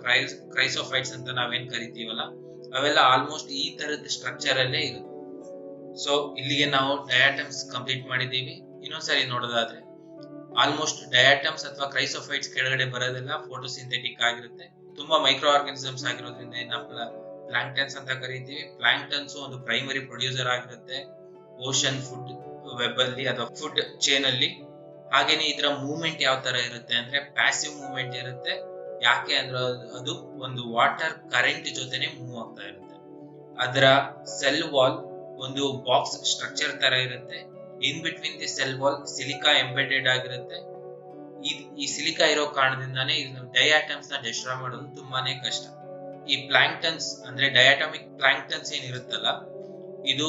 S1: ಕ್ರೈಸೋಫೈಟ್ಸ್ ಅಂತ ನಾವೇನ್ ಕರಿತೀವಲ್ಲ, ಅವೆಲ್ಲ ಆಲ್ಮೋಸ್ಟ್ ಈ ತರದ ಸ್ಟ್ರಕ್ಚರ್ ಅಲ್ಲೇ ಇರುತ್ತೆ. ಸೊ ಇಲ್ಲಿಗೆ ನಾವು ಡಯಾಟಮ್ಸ್ ಕಂಪ್ಲೀಟ್ ಮಾಡಿದೀವಿ. ಇನ್ನೊಂದ್ಸರಿ ನೋಡೋದಾದ್ರೆ ಆಲ್ಮೋಸ್ಟ್ ಡಯಾಟಮ್ಸ್ ಅಥವಾ ಕ್ರೈಸೋಫೈಟ್ಸ್ ಕೆಳಗಡೆ ಬರೋದೆಲ್ಲ ಫೋಟೋಸಿಂಥೆಟಿಕ್ ಆಗಿರುತ್ತೆ. ತುಂಬಾ ಮೈಕ್ರೋ ಆರ್ಗನಿಸಮ್ಸ್ ಆಗಿರೋದ್ರಿಂದ ನಾವು ಪ್ಲಾಂಕ್ಟನ್ಸ್ ಅಂತ ಕರಿತೀವಿ. ಪ್ಲಾಂಕ್ಟನ್ಸ್ ಒಂದು ಪ್ರೈಮರಿ ಪ್ರೊಡ್ಯೂಸರ್ ಆಗಿರುತ್ತೆ ಓಷನ್ ಫುಡ್ ವೆಬ್ ಅಲ್ಲಿ ಅಥವಾ ಫುಡ್ ಚೈನ್ ಅಲ್ಲಿ. ಹಾಗೇನೆ ಇದರ ಮೂವ್ಮೆಂಟ್ ಯಾವ ತರ ಇರುತ್ತೆ ಅಂದ್ರೆ ಪ್ಯಾಸಿವ್ ಮೂವ್ಮೆಂಟ್ ಇರುತ್ತೆ. ಯಾಕೆ ಅಂದ್ರೆ ಅದು ಒಂದು ವಾಟರ್ ಕರೆಂಟ್ ಜೊತೆನೆ ಮೂವ್ ಆಗ್ತಾ ಇರುತ್ತೆ. ಅದರ ಸೆಲ್ ವಾಲ್ ಒಂದು ಬಾಕ್ಸ್ ಸ್ಟ್ರಕ್ಚರ್ ತರ ಇರುತ್ತೆ. In between the cell wall silica embedded ಆಗಿರುತ್ತೆ. ಈ ಸಿಲಿಕಾ ಇರೋ ಕಾರಣದಿಂದಾನೇ ಡಯಾಟಮ್ಸ್ ನ ಡೆಸ್ಟ್ರಾಯ್ ಮಾಡೋದು ತುಂಬಾನೇ ಕಷ್ಟ. ಈ ಪ್ಲಾಂಕ್ಟನ್ಸ್ ಅಂದ್ರೆ ಡಯಾಟಮಿಕ್ ಪ್ಲಾಂಕ್ಟನ್ಸ್ ಏನಿರುತ್ತಲ್ಲ, ಇದು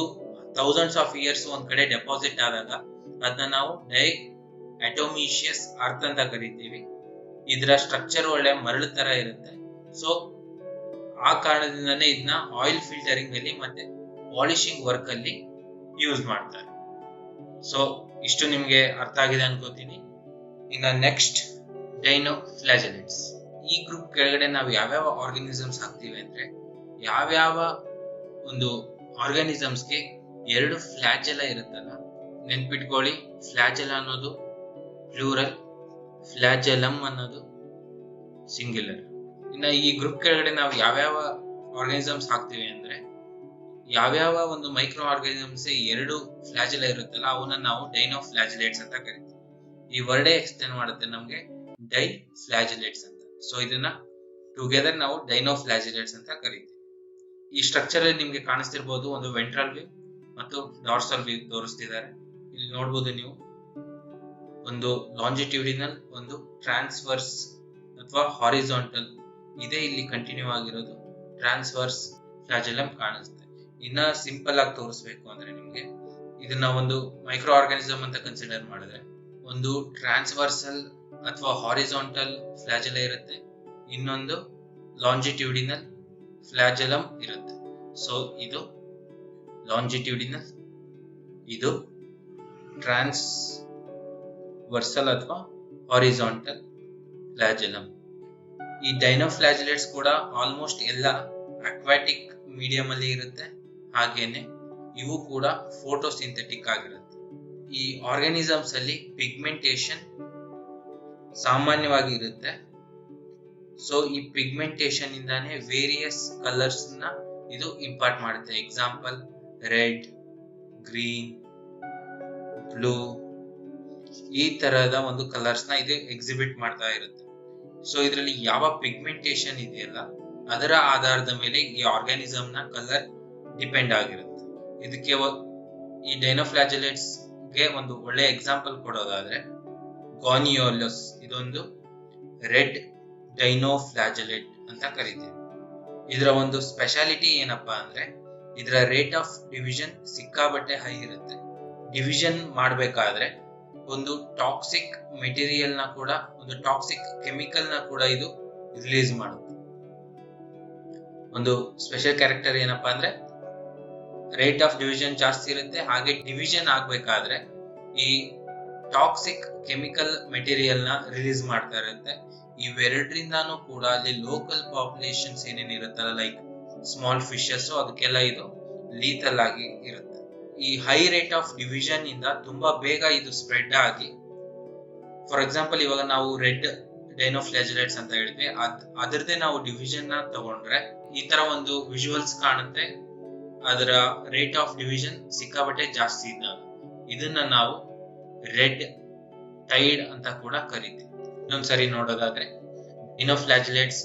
S1: ಥೌಸಂಡ್ಸ್ ಆಫ್ ಇಯರ್ಸ್ ಒಂದ್ ಕಡೆ ಡೆಪಾಸಿಟ್ ಆದಾಗ ಅದನ್ನ ನಾವು ಅಟೋಮಿಷಿಯಸ್ ಅರ್ತ್ ಅಂತ ಕರಿತೀವಿ. ಇದರ ಸ್ಟ್ರಕ್ಚರ್ ಒಳ್ಳೆ ಮರಳು ತರ ಇರುತ್ತೆ. ಸೊ ಆ ಕಾರಣದಿಂದಾನೇ ಇದನ್ನ ಆಯಿಲ್ ಫಿಲ್ಟರಿಂಗ್ ಅಲ್ಲಿ ಮತ್ತೆ ಪಾಲಿಶಿಂಗ್ ವರ್ಕ್ ಅಲ್ಲಿ ಯೂಸ್ ಮಾಡ್ತಾರೆ. ಸೊ ಇಷ್ಟು ನಿಮ್ಗೆ ಅರ್ಥ ಆಗಿದೆ ಅನ್ಕೋತೀನಿ. ಇನ್ನು ನೆಕ್ಸ್ಟ್ ಡೈನೋಫ್ಲಾಜೆಲೆಟ್ಸ್. ಈ ಗ್ರೂಪ್ ಕೆಳಗಡೆ ನಾವು ಯಾವ್ಯಾವ ಆರ್ಗನಿಸಮ್ಸ್ ಹಾಕ್ತಿವಿ ಅಂದ್ರೆ, ಯಾವ್ಯಾವ ಒಂದು ಆರ್ಗನಿಸಮ್ಸ್ಗೆ 2 ಫ್ಲಾಜೆಲ ಇರುತ್ತಲ್ಲ, ನೆನ್ಪಿಟ್ಕೊಳ್ಳಿ. ಫ್ಲಾಜೆಲ ಅನ್ನೋದು ಪ್ಲೂರಲ್, ಫ್ಲಾಜೆಲಮ್ ಅನ್ನೋದು ಸಿಂಗ್ಯುಲರ್. ಇನ್ನು ಈ ಗ್ರೂಪ್ ಕೆಳಗಡೆ ನಾವು ಯಾವ್ಯಾವ ಆರ್ಗನಿಸಮ್ಸ್ ಹಾಕ್ತಿವಿ ಅಂದ್ರೆ, ಯಾವ್ಯಾವ ಒಂದು ಮೈಕ್ರೋ ಆರ್ಗನಿಸಮ್ಸ್ 2 ಫ್ಲಾಜೆಲ ಇರುತ್ತಲ್ಲ, ಅವನ್ನ ನಾವು ಡೈನೋಫ್ಲಾಜೆಲೇಟ್ಸ್ ಅಂತ ಕರಿತೀವಿ. ಈ ವರ್ಡೇ ಎಕ್ಸ್ಪ್ಲೇನ್ ಮಾಡುತ್ತೆ ನಮ್ಗೆ ಡೈಫ್ಲಾಜಿಲೇಟ್ಸ್ ಅಂತ. ಸೊ ಇದನ್ನ ಟುಗೆದರ್ ನಾವು ಡೈನೋಫ್ಲಾಜಿಲೇಟ್ಸ್ ಅಂತ ಕರಿತೀವಿ. ಈ ಸ್ಟ್ರಕ್ಚರ್ ಅಲ್ಲಿ ನಿಮ್ಗೆ ಕಾಣಿಸ್ತಿರ್ಬೋದು, ಒಂದು ವೆಂಟ್ರಲ್ ವ್ಯೂ ಮತ್ತು ಡಾರ್ಸಲ್ ವ್ಯೂ ತೋರಿಸ್ತಿದ್ದಾರೆ. ಇಲ್ಲಿ ನೋಡ್ಬೋದು ನೀವು, ಒಂದು ಲಾಂಜಿಟ್ಯೂಡಿನಲ್, ಒಂದು ಟ್ರಾನ್ಸ್ವರ್ಸ್ ಅಥವಾ ಹಾರಿಜಾಂಟಲ್ ಇದೇ ಇಲ್ಲಿ ಕಂಟಿನ್ಯೂ ಆಗಿರೋದು ಟ್ರಾನ್ಸ್ವರ್ಸ್ ಫ್ಲಾಜೆಲಮ್ ಕಾಣಿಸುತ್ತೆ. ಇನ್ನ ಸಿಂಪಲ್ ಆಗಿ ತೋರಿಸ್ಬೇಕು ಅಂದ್ರೆ ನಿಮ್ಗೆ ಇದನ್ನ ಒಂದು ಮೈಕ್ರೋ ಆರ್ಗಾನಿಸಮ್ ಅಂತ ಕನ್ಸಿಡರ್ ಮಾಡಿದ್ರೆ ಒಂದು ಟ್ರಾನ್ಸ್ವರ್ಸಲ್ ಅಥವಾ ಹಾರಿಜಾಂಟಲ್ ಫ್ಲಾಜೆಲ ಇರುತ್ತೆ, ಇನ್ನೊಂದು ಲಾಂಜಿಟ್ಯೂಡಿನಲ್ ಫ್ಲಾಜೆಲಮ್ ಇರುತ್ತೆ. ಸೊ ಇದು ಲಾಂಜಿಟ್ಯೂಡಿನಲ್, ಇದು ಟ್ರಾನ್ಸ್ವರ್ಸಲ್ ಅಥವಾ ಹಾರಿಜಾಂಟಲ್ ಫ್ಲಾಜೆಲಮ್. ಈ ಡೈನೋಫ್ಲಾಜಿಲೇಟ್ಸ್ ಕೂಡ ಆಲ್ಮೋಸ್ಟ್ ಎಲ್ಲ ಅಕ್ವಾಟಿಕ್ ಮೀಡಿಯಂ ಅಲ್ಲಿ ಇರುತ್ತೆ, ಹಾಗೇನೆ ಇವು ಕೂಡ ಫೋಟೋಸಿಂಥೆಟಿಕ್ ಆಗಿರುತ್ತೆ. ಈ ಆರ್ಗಾನಿಸಮ್ಸ್ ಅಲ್ಲಿ ಪಿಗ್ಮೆಂಟೇಶನ್ ಸಾಮಾನ್ಯವಾಗಿ ಇರುತ್ತೆ. ಸೊ ಈ ಪಿಗ್ಮೆಂಟೇಶನ್ ಇಂದಾನೆ ವೇರಿಯಸ್ ಕಲರ್ಸ್ ನ ಇದು ಇಂಪಾರ್ಟ್ ಮಾಡುತ್ತೆ. ಎಕ್ಸಾಂಪಲ್ ರೆಡ್, ಗ್ರೀನ್, ಬ್ಲೂ ಈ ತರಹದ ಒಂದು ಕಲರ್ಸ್ ನ ಇದು ಎಕ್ಸಿಬಿಟ್ ಮಾಡ್ತಾ ಇರುತ್ತೆ. ಸೊ ಇದರಲ್ಲಿ ಯಾವ ಪಿಗ್ಮೆಂಟೇಶನ್ ಇದೆಯಲ್ಲ ಅದರ ಆಧಾರದ ಮೇಲೆ ಈ ಆರ್ಗಾನಿಸಮ್ ನ ಕಲರ್ ಡಿಪೆಂಡ್ ಆಗಿರುತ್ತೆ. ಇದಕ್ಕೆ ಈ ಡೈನೋಫ್ಲಾಜಿಲೇಟ್ಸ್ ಗೆ ಒಂದು ಒಳ್ಳೆ ಎಕ್ಸಾಂಪಲ್ ಕೊಡೋದಾದ್ರೆ ಗಾನಿಯೋಲಸ್, ಇದೊಂದು ರೆಡ್ ಡೈನೋಫ್ಲಾಜಿಲೇಟ್ ಅಂತ ಕರಿತೀವಿ. ಇದರ ಒಂದು ಸ್ಪೆಷಾಲಿಟಿ ಏನಪ್ಪಾ ಅಂದ್ರೆ ಇದರ ರೇಟ್ ಆಫ್ ಡಿವಿಷನ್ ಸಿಕ್ಕಾಬಟ್ಟೆ ಹೈ ಇರುತ್ತೆ. ಡಿವಿಷನ್ ಮಾಡಬೇಕಾದ್ರೆ ಒಂದು ಟಾಕ್ಸಿಕ್ ಮೆಟೀರಿಯಲ್ ನ ಕೂಡ, ಒಂದು ಟಾಕ್ಸಿಕ್ ಕೆಮಿಕಲ್ ನ ಕೂಡ ಇದು ರಿಲೀಸ್ ಮಾಡುತ್ತೆ. ಒಂದು ಸ್ಪೆಷಲ್ ಕ್ಯಾರೆಕ್ಟರ್ ಏನಪ್ಪಾ ಅಂದ್ರೆ ರೇಟ್ ಆಫ್ ಡಿವಿಷನ್ ಜಾಸ್ತಿ ಇರುತ್ತೆ, ಹಾಗೆ ಡಿವಿಷನ್ ಆಗ್ಬೇಕಾದ್ರೆ ಈ ಟಾಕ್ಸಿಕ್ ಕೆಮಿಕಲ್ ಮೆಟೀರಿಯಲ್ ನ ರಿಲೀಸ್ ಮಾಡ್ತಾ ಇರುತ್ತೆ. ಇವೆರಡರಿಂದಾನು ಕೂಡ ಅಲ್ಲಿ ಲೋಕಲ್ ಪಾಪ್ಯುಲೇಷನ್ಸ್ ಏನೇನ್ ಇರುತ್ತಲ್ಲ, ಲೈಕ್ ಸ್ಮಾಲ್ ಫಿಶಸ್, ಅದಕ್ಕೆಲ್ಲ ಇದು ಲೀತಲ್ ಆಗಿ ಇರುತ್ತೆ. ಈ ಹೈ ರೇಟ್ ಆಫ್ ಡಿವಿಷನ್ ಇಂದ ತುಂಬಾ ಬೇಗ ಇದು ಸ್ಪ್ರೆಡ್ ಆಗಿ, ಫಾರ್ ಎಕ್ಸಾಂಪಲ್ ಇವಾಗ ನಾವು ರೆಡ್ ಡೈನೋಫ್ಲಾಜಿಲೇಟ್ಸ್ ಅಂತ ಹೇಳಿದ್ವಿ, ಅದರದೇ ನಾವು ಡಿವಿಷನ್ ನ ತಗೊಂಡ್ರೆ ಈ ತರ ಒಂದು ವಿಜುವಲ್ಸ್ ಕಾಣುತ್ತೆ. ಅದರ ರೇಟ್ ಆಫ್ ಡಿವಿಷನ್ ಸಿಕ್ಕಾಬಟ್ಟೆ ಜಾಸ್ತಿ ಇದ್ದಾಗ ಇದನ್ನ ನಾವು ರೆಡ್ ಟೈಡ್ ಅಂತ ಕೂಡ ಕರಿತೀವಿ. ಇನ್ನೊಂದ್ಸರಿ ನೋಡೋದಾದ್ರೆ ಡೈನೋಫ್ಲಾಜಿಲೇಟ್ಸ್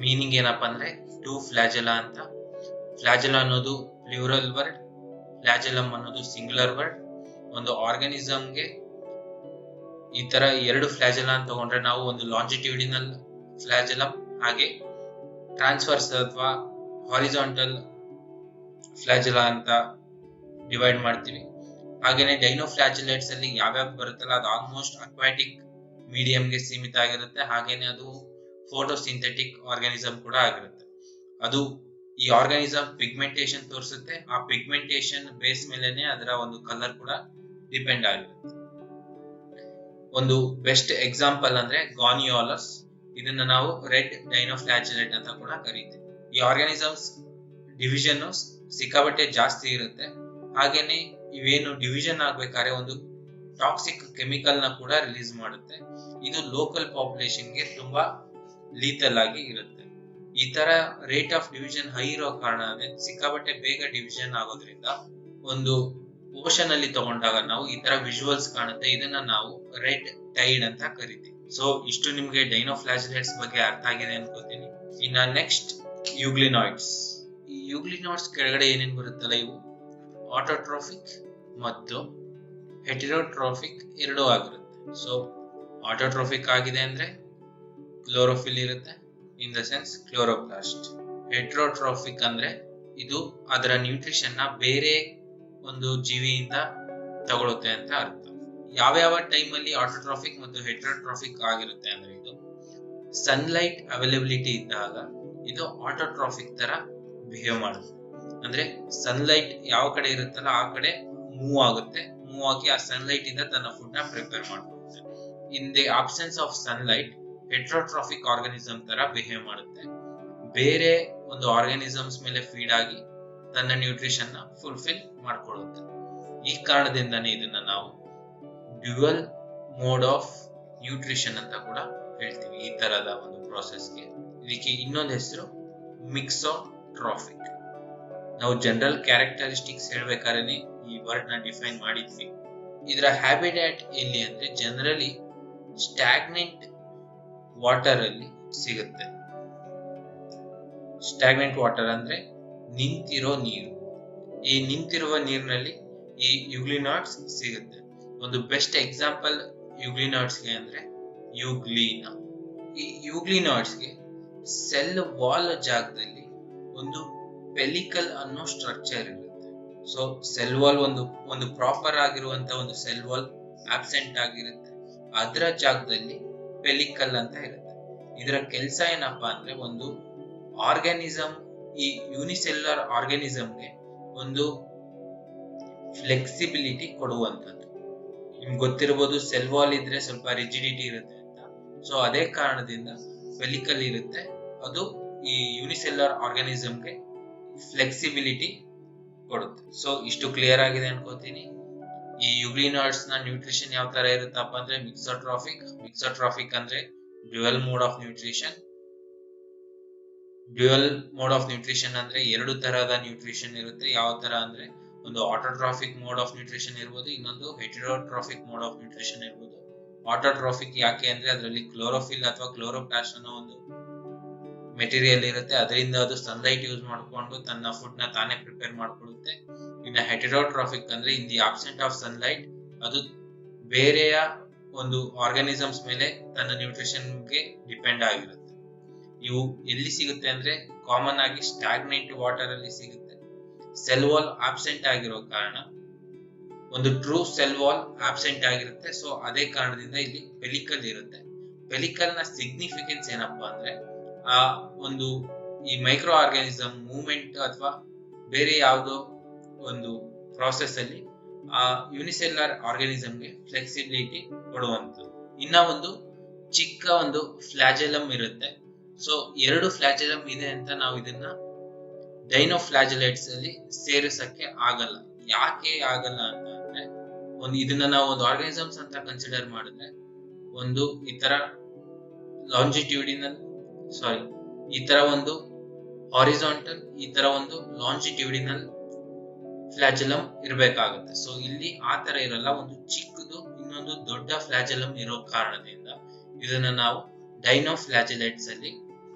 S1: ಮೀನಿಂಗ್ ಏನಪ್ಪಾ ಅಂದ್ರೆ ಟೂ ಫ್ಲಾಜೆಲಾ ಅಂತ. ಫ್ಲಾಜೆಲಾ ಅನ್ನೋದು ಪ್ಲೂರಲ್ ವರ್ಡ್, ಫ್ಲಾಜೆಲಮ್ ಅನ್ನೋದು ಸಿಂಗುಲರ್ ವರ್ಡ್. ಒಂದು ಆರ್ಗಾನಿಸಮ್ಗೆ ಈ ತರ ಎರಡು ಫ್ಲಾಜೆಲಾ ಅಂತ ತಗೊಂಡ್ರೆ ನಾವು ಒಂದು ಲಾಂಜಿಟ್ಯೂಡಿನಲ್ ಫ್ಲಾಜೆಲಮ್ ಹಾಗೆ ಟ್ರಾನ್ಸ್ವರ್ಸ್ ಅಥವಾ ಹಾರಿಜಾಂಟಲ್ ಫ್ಲಾಜೆಲಾ ಅಂತ ಡಿವೈಡ್ ಮಾಡ್ತೀವಿ. ಹಾಗೇನೆ ಡೈನೋಫ್ಲಾಜಿಲೇಟ್ಸ್ ಅಲ್ಲಿ ಯಾವ್ಯಾವ ಬರುತ್ತಲ್ಲ ಅದು ಆಲ್ಮೋಸ್ಟ್ ಅಕ್ವಾಟಿಕ್ ಮೀಡಿಯಂಗೆ ಸೀಮಿತ ಆಗಿರುತ್ತೆ, ಹಾಗೇನೆ ಅದು ಫೋಟೋಸಿಂಥೆಟಿಕ್ ಆರ್ಗಾನಿಸಮ್ ಕೂಡ ಆಗಿರುತ್ತೆ. ಅದು ಈ ಆರ್ಗಾನಿಸಮ್ ಪಿಗ್ಮೆಂಟೇಶನ್ ತೋರಿಸುತ್ತೆ, ಆ ಪಿಗ್ಮೆಂಟೇಶನ್ ಬೇಸ್ ಮೇಲೆನೆ ಅದರ ಒಂದು ಕಲರ್ ಕೂಡ ಡಿಪೆಂಡ್ ಆಗಿರುತ್ತೆ. ಒಂದು ಬೆಸ್ಟ್ ಎಕ್ಸಾಂಪಲ್ ಅಂದ್ರೆ ಗಾನಿಯೋಲಸ್, ಇದನ್ನ ನಾವು ರೆಡ್ ಡೈನೋಫ್ಲಾಜಿಲೇಟ್ ಅಂತ ಕೂಡ ಕರೀತೀವಿ. ಈ ಆರ್ಗಾನಿಸಮ್ಸ್ ಡಿವಿಷನ್ ಸಿಕ್ಕಾಬಟ್ಟೆ ಜಾಸ್ತಿ ಇರುತ್ತೆ, ಹಾಗೇನೆ ಇವೇನು ಡಿವಿಷನ್ ಆಗ್ಬೇಕಾದ್ರೆ ಒಂದು ಟಾಕ್ಸಿಕ್ ಕೆಮಿಕಲ್ ನ ಕೂಡ ರಿಲೀಸ್ ಮಾಡುತ್ತೆ. ಇದು ಲೋಕಲ್ ಪಾಪ್ಯುಲೇಷನ್ ಗೆ ತುಂಬಾ ಲೀತಲ್ ಆಗಿ ಇರುತ್ತೆ. ಈ ತರ ರೇಟ್ ಆಫ್ ಡಿವಿಷನ್ ಹೈ ಇರೋ ಕಾರಣ ಸಿಕ್ಕಾಬಟ್ಟೆ ಬೇಗ ಡಿವಿಷನ್ ಆಗೋದ್ರಿಂದ ಒಂದು ಓಷನ್ ಅಲ್ಲಿ ತಗೊಂಡಾಗ ನಾವು ಈ ತರ ವಿಜುವಲ್ಸ್ ಕಾಣುತ್ತೆ. ಇದನ್ನ ನಾವು ರೆಡ್ ಟೈಡ್ ಅಂತ ಕರಿತೀವಿ. ಸೊ ಇಷ್ಟು ನಿಮ್ಗೆ ಡೈನೋಫ್ಲಾಜಿಲೇಟ್ಸ್ ಬಗ್ಗೆ ಅರ್ಥ ಆಗಿದೆ ಅನ್ಕೋತೀನಿ. ಇನ್ನ ನೆಕ್ಸ್ಟ್ ಯೂಗ್ಲಿನಾಯ್ಡ್ಸ್. ಈ ಯೂಗ್ಲಿನಾಯ್ಡ್ಸ್ ಕೆಳಗಡೆ ಏನೇನ್ ಬರುತ್ತಲ್ಲ ಇವು ಆಟೋಟ್ರೋಫಿಕ್ ಮತ್ತು ಹೆಟೆರೋಟ್ರೋಫಿಕ್ ಎರಡೂ ಆಗಿರುತ್ತೆ. ಸೊ ಆಟೋಟ್ರೋಫಿಕ್ ಆಗಿದೆ ಅಂದ್ರೆ ಕ್ಲೋರೋಫಿಲ್ ಇರುತ್ತೆ, ಇನ್ ದ ಸೆನ್ಸ್ ಕ್ಲೋರೋಪ್ಲಾಸ್ಟ್. ಹೆಟೆರೋಟ್ರೋಫಿಕ್ ಅಂದ್ರೆ ಇದು ಅದರ ನ್ಯೂಟ್ರಿಷನ್ ನ ಬೇರೆ ಒಂದು ಜೀವಿಯಿಂದ ತಗೊಳುತ್ತೆ ಅಂತ ಅರ್ಥ. ಯಾವ ಟೈಮ್ ಅಲ್ಲಿ ಆಟೋಟ್ರೋಫಿಕ್ ಮತ್ತು ಹೆಟೆರೋಟ್ರೋಫಿಕ್ ಆಗಿರುತ್ತೆ ಅಂದ್ರೆ ಇದು ಸನ್ಲೈಟ್ ಅವೈಲಬಿಲಿಟಿ ಇದ್ದಾಗ ಇದು ಆಟೋಟ್ರೋಫಿಕ್ ತರ ಬಿಹೇವ್ ಮಾಡುತ್ತೆ. ಅಂದ್ರೆ ಸನ್ಲೈಟ್ ಯಾವ ಕಡೆ ಇರುತ್ತಲ್ಲ ಆ ಕಡೆ ಮೂವ್ ಆಗುತ್ತೆ, ಮೂವ್ ಆಗಿ ಆ ಸನ್ಲೈಟ್ ಇಂದ ತನ್ನ ಫುಡ್ ನ ಪ್ರಿಪೇರ್ ಮಾಡ್ಕೊಳ್ಳುತ್ತೆ. In the absence of sunlight heterotrophic organism ತರ ಬಿಹೇವ್ ಮಾಡುತ್ತೆ, ಬೇರೆ ಒಂದು ಆರ್ಗಾನಿಸಮ್ಸ್ ಮೇಲೆ ಫೀಡ್ ಆಗಿ ತನ್ನ ನ್ಯೂಟ್ರಿಷನ್ ನ ಫುಲ್ಫಿಲ್ ಮಾಡ್ಕೊಳ್ಳುತ್ತೆ. ಈ ಕಾರಣದಿಂದಾನೇ ಇದನ್ನ ನಾವು ಡ್ಯುಯಲ್ ಮೋಡ್ ಆಫ್ ನ್ಯೂಟ್ರಿಷನ್ ಅಂತ ಕೂಡ ಹೇಳ್ತೀವಿ. ಈ ತರದ ಒಂದು ಪ್ರೋಸೆಸ್ಗೆ ಇದಕ್ಕೆ ಇನ್ನೊಂದು ಹೆಸರು ಮಿಕ್ಸೋಟ್ರೋಫಿಕ್. ನಾವು ಜನರಲ್ ಕ್ಯಾರೆಕ್ಟರಿಸ್ಟಿಕ್ಸ್ ಹೇಳ್ಬೇಕಾದ್ರೆ ಈ ವರ್ಡ್ ನ ಡಿಫೈನ್ ಮಾಡಿದ್ವಿ. ಇದರ ಹ್ಯಾಬಿಟ್ಯಾಟ್ ಎಲ್ಲಿ ಅಂದ್ರೆ ಜನರಲಿ ಸ್ಟಾಗ್ನೆಂಟ್ ವಾಟರ್ ಅಲ್ಲಿ ಸಿಗುತ್ತೆ. ಸ್ಟಾಗ್ನೆಂಟ್ ವಾಟರ್ ಅಂದ್ರೆ ನಿಂತಿರೋ ನೀರು. ಈ ನಿಂತಿರುವ ನೀರಿನಲ್ಲಿ ಈ ಯುಗ್ಲಿನಾಯ್ಡ್ಸ್ ಸಿಗುತ್ತೆ. ಒಂದು ಬೆಸ್ಟ್ ಎಕ್ಸಾಂಪಲ್ ಯುಗ್ಲಿನಾಯ್ಡ್ಸ್ಗೆ ಅಂದ್ರೆ ಯುಗ್ಲಿನಾ. ಈ ಯುಗ್ಲಿನಾಯ್ಡ್ಸ್ಗೆ ಸೆಲ್ ವಾಲ್ ಜಾಗದಲ್ಲಿ ಒಂದು ಪೆಲಿಕಲ್ ಅನ್ನೋ ಸ್ಟ್ರಕ್ಚರ್ ಇರುತ್ತೆ. ಸೊ ಸೆಲ್ ವಾಲ್ ಒಂದು ಪ್ರಾಪರ್ ಆಗಿರುವಂತ ಒಂದು ಸೆಲ್ ವಾಲ್ ಆಬ್ಸೆಂಟ್ ಆಗಿರುತ್ತೆ. ಅದರ ಜಾಗದಲ್ಲಿ ಪೆಲಿಕಲ್ ಅಂತ ಇರುತ್ತೆ. ಇದರ ಕೆಲಸ ಏನಪ್ಪಾ ಅಂದ್ರೆ ಒಂದು ಆರ್ಗಾನಿಸಮ್, ಈ ಯೂನಿಸೆಲ್ಯುಲರ್ ಆರ್ಗಾನಿಸಮ್ಗೆ ಒಂದು ಫ್ಲೆಕ್ಸಿಬಿಲಿಟಿ ಕೊಡುವಂಥದ್ದು. ನಿಮ್ಗೆ ಗೊತ್ತಿರಬಹುದು ಸೆಲ್ ವಾಲ್ ಇದ್ರೆ ಸ್ವಲ್ಪ ರಿಜಿಡಿಟಿ ಇರುತ್ತೆ ಅಂತ. ಸೊ ಅದೇ ಕಾರಣದಿಂದ ಪೆಲಿಕಲ್ ಇರುತ್ತೆ. ಅದು ಈ ಯೂನಿಸೆಲ್ಯುಲರ್ ಆರ್ಗಾನಿಸಮ್ಗೆ ಫ್ಲೆಕ್ಸಿಬಿಲಿಟಿ ಕೊಡುತ್ತೆ. ಸೊ ಇಷ್ಟು ಕ್ಲಿಯರ್ ಆಗಿದೆ ಅನ್ಕೋತೀನಿ. ಈ ಯುಗ್ಲಿನಾಯ್ಡ್ಸ್ ನ ನ್ಯೂಟ್ರಿಷನ್ ಯಾವ ತರ ಇರುತ್ತಪ್ಪ ಅಂದ್ರೆ ಮಿಕ್ಸೋಟ್ರಾಫಿಕ್ ಅಂದ್ರೆ dual mode of nutrition. Dual mode of nutrition ಅಂದ್ರೆ ಎರಡು ತರಹದ ನ್ಯೂಟ್ರಿಷನ್ ಇರುತ್ತೆ. ಯಾವ ತರ ಅಂದ್ರೆ ಒಂದು ಆಟೋಟ್ರಾಫಿಕ್ ಮೋಡ್ ಆಫ್ ನ್ಯೂಟ್ರಿಷನ್ ಇರ್ಬೋದು, ಇನ್ನೊಂದು ಹೆಟೆರೋಟ್ರಾಫಿಕ್ ಮೋಡ್ ಆಫ್ ನ್ಯೂಟ್ರಿಷನ್ ಇರ್ಬೋದು. ಆಟೋಟ್ರಾಫಿಕ್ ಯಾಕೆ ಅಂದ್ರೆ ಅದರಲ್ಲಿ ಕ್ಲೋರೋಫಿಲ್ ಅಥವಾ ಕ್ಲೋರೋಪ್ಲಾಸ್ಟ್ ಅನ್ನೋ ಒಂದು ಮೆಟೀರಿಯಲ್ ಇರುತ್ತೆ. ಅದರಿಂದ ಅದು ಸನ್ಲೈಟ್ ಯೂಸ್ ಮಾಡಿಕೊಂಡು ತನ್ನ ಫುಡ್ ನ ತಾನೇ ಪ್ರಿಪೇರ್ ಮಾಡ್ಕೊಳ್ಳುತ್ತೆ. ಇನ್ನು ಹೆಟೆರೋಟ್ರಾಫಿಕ್ ಅಂದ್ರೆ in the absent of sunlight ಅದು ಬೇರೆಯ ಒಂದು ಆರ್ಗಾನಿಸಮ್ಸ್ ಮೇಲೆ ತನ್ನ ನ್ಯೂಟ್ರಿಷನ್ ಗೆ ಡಿಪೆಂಡ್ ಆಗಿರುತ್ತೆ. ಇವು ಎಲ್ಲಿ ಸಿಗುತ್ತೆ ಅಂದ್ರೆ ಕಾಮನ್ ಆಗಿ ಸ್ಟಾಗ್ನೆಂಟ್ ವಾಟರ್ ಅಲ್ಲಿ ಸಿಗುತ್ತೆ. ಸೆಲ್ ವಾಲ್ ಆಬ್ಸೆಂಟ್ ಆಗಿರೋ ಕಾರಣ ಒಂದು ಟ್ರೂ ಸೆಲ್ ವಾಲ್ ಆಬ್ಸೆಂಟ್ ಆಗಿರುತ್ತೆ. ಸೊ ಅದೇ ಕಾರಣದಿಂದ ಇಲ್ಲಿ ಪೆಲಿಕಲ್ ಇರುತ್ತೆ. ಪೆಲಿಕಲ್ ನ ಸಿಗ್ನಿಫಿಕೆನ್ಸ್ ಏನಪ್ಪಾ ಅಂದ್ರೆ ಆ ಒಂದು ಈ ಮೈಕ್ರೋ ಆರ್ಗಾನಿಸಮ್ ಮೂವ್ಮೆಂಟ್ ಅಥವಾ ಬೇರೆ ಯಾವುದೋ ಒಂದು ಪ್ರಾಸೆಸ್ ಅಲ್ಲಿ ಆ ಯೂನಿಸೆಲ್ಯುಲರ್ ಆರ್ಗಾನಿಸಮ್ಗೆ ಫ್ಲೆಕ್ಸಿಬಿಲಿಟಿ ಕೊಡುವಂಥದ್ದು. ಇನ್ನ ಒಂದು ಚಿಕ್ಕ ಒಂದು ಫ್ಲಾಜೆಲಮ್ ಇರುತ್ತೆ. ಸೊ ಎರಡು ಫ್ಲಾಜೆಲಮ್ ಇದೆ ಅಂತ ನಾವು ಇದನ್ನ ಡೈನೋಫ್ಲಾಜೆಲೇಟ್ಸ್ ಅಲ್ಲಿ ಸೇರಿಸಕ್ಕೆ ಆಗಲ್ಲ. ಯಾಕೆ ಆಗಲ್ಲ ಅಂತ ಅಂದ್ರೆ ಇದನ್ನ ನಾವು ಒಂದು ಆರ್ಗಾನಿಸಮ್ಸ್ ಅಂತ ಕನ್ಸಿಡರ್ ಮಾಡಿದ್ರೆ ಒಂದು ಈ ತರ ಈ ತರ ಒಂದು ಹಾರಿಜಾಂಟಲ್, ಈ ತರ ಒಂದು ಲಾಂಜಿಟ್ಯೂಡಿನಲ್ ಫ್ಲಾಜೆಲಮ್ ಇರಬೇಕಾಗುತ್ತೆ. ಸೊ ಇಲ್ಲಿ ಆ ತರ ಇರಲ್ಲ. ಒಂದು ಚಿಕ್ಕದು ಇನ್ನೊಂದು ದೊಡ್ಡ ಫ್ಲಾಜೆಲಮ್ ಇರೋ ಕಾರಣದಿಂದ ಇದನ್ನ ನಾವು ಡೈನೋಫ್ಲಾಜೆಲೇಟ್ಸ್